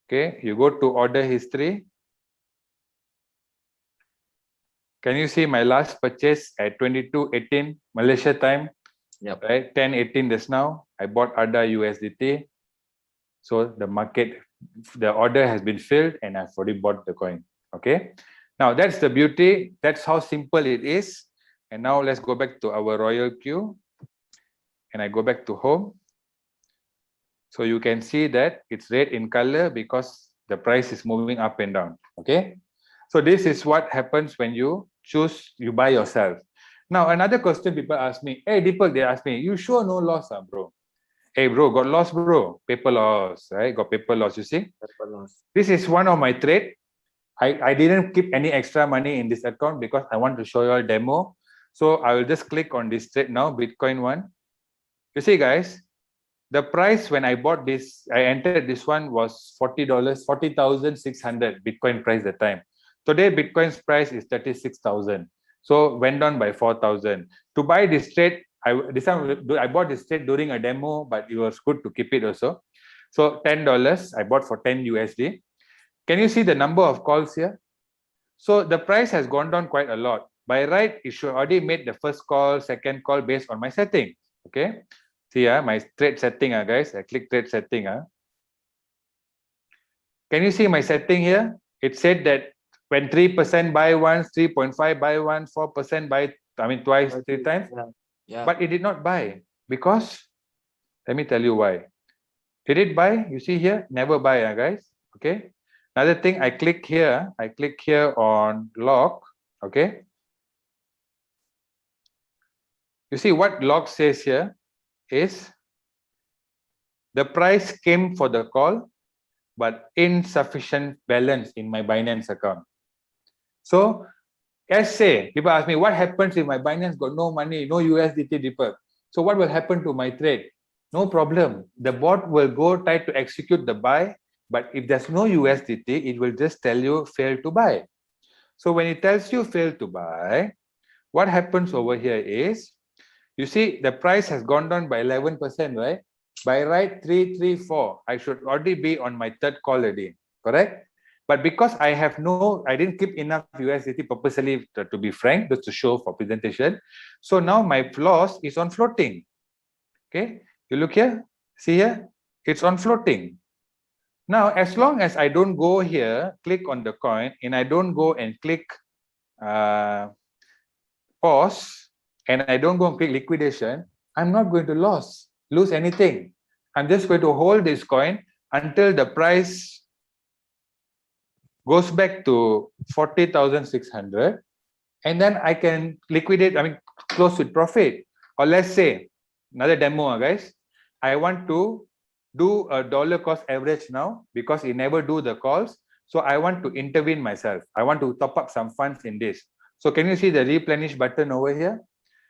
Okay. You go to order history. Can you see my last purchase at 22:18 Malaysia time? Yep. Right, 10:18 just now. I bought ADA USDT. So the market, the order has been filled and I've already bought the coin. Okay. Now that's the beauty. That's how simple it is. And now let's go back to our royal queue. And I go back to home. So you can see that it's red in color because the price is moving up and down. Okay. So this is what happens when you choose, you buy yourself. Now, another question people ask me, hey, Deepak, they ask me, you sure no loss, bro? Hey, bro, got loss, bro. Paper loss, right? Got paper loss, you see? Paper loss. This is one of my trade. I didn't keep any extra money in this account because I want to show you all demo. So I will just click on this trade now, Bitcoin one. You see, guys, the price when I bought this, I entered this one was $40, 40,600 Bitcoin price at the time. Today, Bitcoin's price is 36,000. So went down by 4,000. To buy this trade, I bought this trade during a demo, but it was good to keep it also. So $10, I bought for 10 USD. Can you see the number of calls here? So the price has gone down quite a lot. By right, it should already made the first call, second call based on my setting. Okay. See my trade setting, guys. I click trade setting. Can you see my setting here? It said that when 3% buy once, 3.5 buy once, 4% buy, twice, three times. Yeah. But it did not buy because, let me tell you why. Did it buy? You see here, never buy, guys. Okay. Another thing, I click here on log. Okay. You see what log says here is the price came for the call, but insufficient balance in my Binance account. So, let's say people ask me, what happens if my Binance got no money, no USDT Deepak? So, what will happen to my trade? No problem. The bot will go try to execute the buy, but if there's no USDT, it will just tell you fail to buy. So, when it tells you fail to buy, what happens over here is, you see the price has gone down by 11%, right? By right 334, I should already be on my third call already, correct? But because I didn't keep enough USDT purposely to be frank, just to show for presentation. So now my loss is on floating. Okay, you look here, see here, it's on floating. Now, as long as I don't go here, click on the coin, and I don't go and click pause, and I don't go and click liquidation, I'm not going to lose anything. I'm just going to hold this coin until the price goes back to 40,600, and then I can liquidate, close with profit. Or let's say, another demo, guys. I want to do a dollar cost average now because it never do the calls. So I want to intervene myself. I want to top up some funds in this. So can you see the replenish button over here?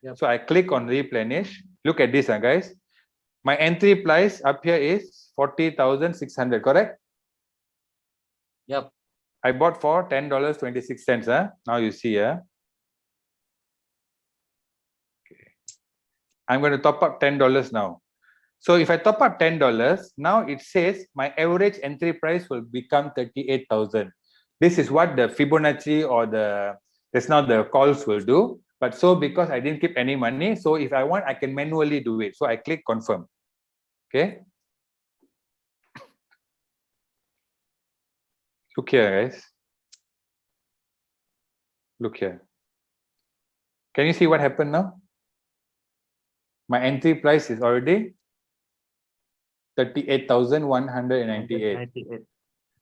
Yep. So I click on replenish. Look at this, guys. My entry price up here is 40,600, correct? Yep. I bought for $10.26. Now you see. Okay. I'm going to top up $10 now. So if I top up $10, now it says my average entry price will become 38,000. This is what the Fibonacci or that's now the calls will do. But so because I didn't keep any money, so if I want, I can manually do it. So I click confirm. Okay. Look here, guys. Look here. Can you see what happened now? My entry price is already 38,198.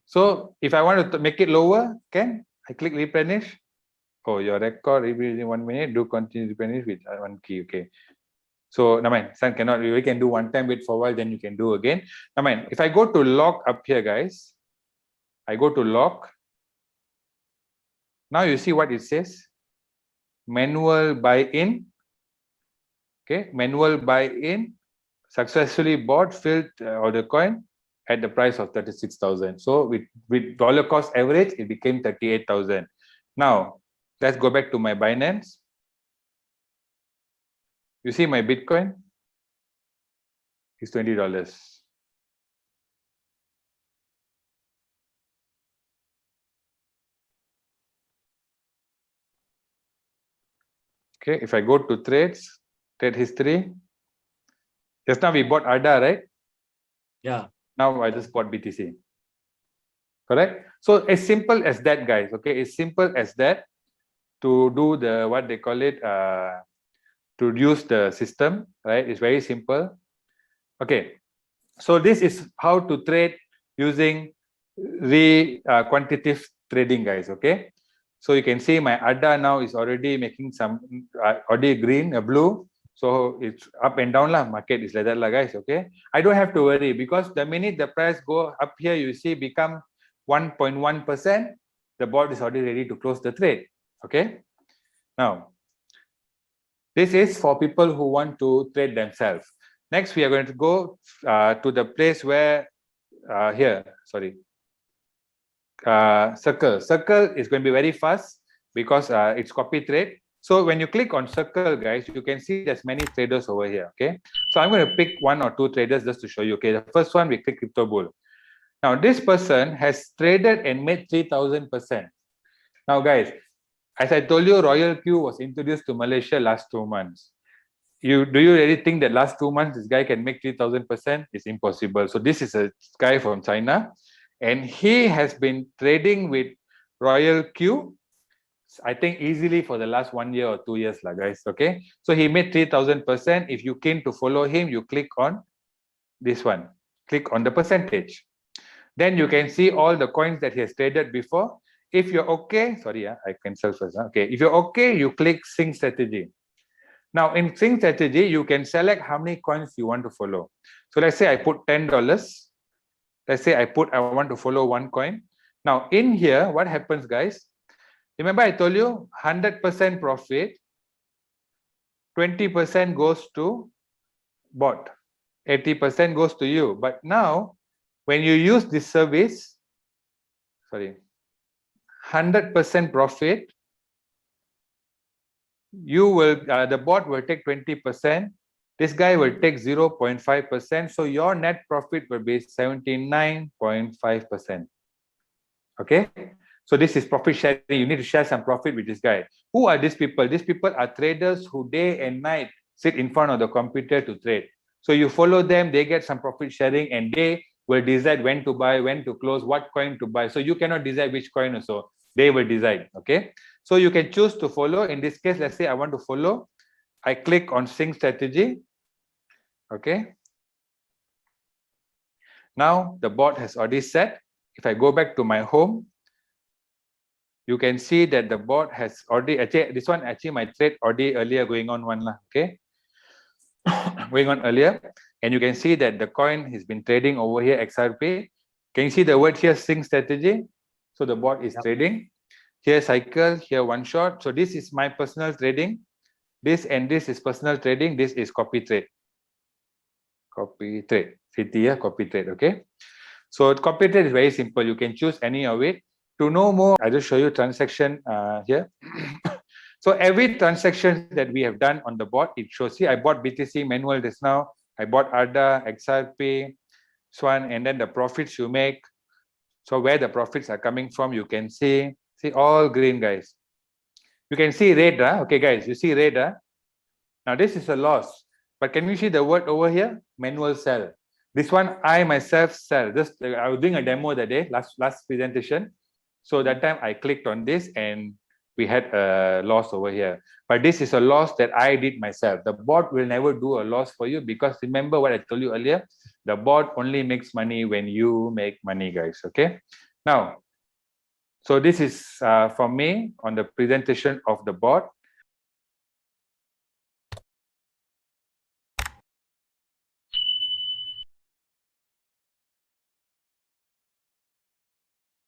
So if I want to make it lower, can I click replenish? Oh, your record replenish in 1 minute. Do continue replenish with one key. Okay. So, no mind, son cannot. We can do one time, wait for a while, then you can do again. No mind. If I go to lock up here, guys, I go to lock. Now you see what it says. Manual buy in. Okay, manual buy in. Successfully bought, filled or the coin, at the price of 36,000. So with dollar cost average, it became 38,000. Now, let's go back to my Binance. You see my Bitcoin is $20. Okay, if I go to trades, trade history, just now we bought ADA, right? Yeah. Now I just bought BTC. Correct? So as simple as that, guys. Okay, as simple as that to do the what they call it, to use the system, right? It's very simple. Okay, so this is how to trade using quantitative trading, guys. Okay, so you can see my ADA now is already making some already green, blue. So it's up and down lah. Market is like that lah, guys. Okay, I don't have to worry because the minute the price go up here, you see become 1.1%, the bot is already ready to close the trade. Okay, now this is for people who want to trade themselves. Next, we are going to go to the place where Circle. Circle is going to be very fast because it's copy trade. So when you click on Circle, guys, you can see there's many traders over here. Okay, so I'm going to pick 1 or 2 traders just to show you. Okay, the first one, we click Crypto Bull. Now this person has traded and made 3,000%. Now, guys, as I told you, Royal Q was introduced to Malaysia last 2 months. Do you really think that last 2 months this guy can make 3,000%? It's impossible. So this is a guy from China, and he has been trading with Royal Q, I think easily for the last 1 year or 2 years, lah, guys. Okay, so he made 3,000%. If you came to follow him, you click on this one. Click on the percentage. Then you can see all the coins that he has traded before. If you're okay, sorry, I cancel first. Okay, if you're okay, you click Sync Strategy. Now in Sync Strategy, you can select how many coins you want to follow. So let's say I put $10. Let's say I want to follow 1 coin. Now in here, what happens, guys? Remember I told you 100% profit, 20% goes to bot, 80% goes to you. But now, when you use this service, 100% profit, you will the bot will take 20%. This guy will take 0.5%. So your net profit will be 79.5%. Okay. So this is profit sharing. You need to share some profit with this guy. Who are these people? These people are traders who day and night sit in front of the computer to trade. So you follow them, they get some profit sharing, and they will decide when to buy, when to close, what coin to buy. So you cannot decide which coin also. They will decide. Okay. So you can choose to follow. In this case, let's say I want to follow. I click on Sync Strategy. Okay. Now the bot has already set. If I go back to my home, you can see that the bot has already this one actually my trade already earlier going on one lah. Okay. Going on earlier, and you can see that the coin has been trading over here, XRP. Can you see the word here, Sync Strategy? So the bot is trading. Here cycle, here one shot. So this is my personal trading. This and this is personal trading. This is copy trade. Copy trade. CT, copy trade. Okay. So copy trade is very simple. You can choose any of it. To know more, I just show you transaction here. So every transaction that we have done on the bot, it shows here. I bought BTC manual just now. I bought ADA, XRP, Swan, and then the profits you make. So where the profits are coming from, you can see all green, guys. You can see red, okay, guys, you see red. Now this is a loss, but can you see the word over here? Manual sell. This one, I myself sell. Just I was doing a demo that day, last presentation. So that time I clicked on this and we had a loss over here. But this is a loss that I did myself. The bot will never do a loss for you because remember what I told you earlier, the bot only makes money when you make money, guys. Okay. Now, so this is from me on the presentation of the bot.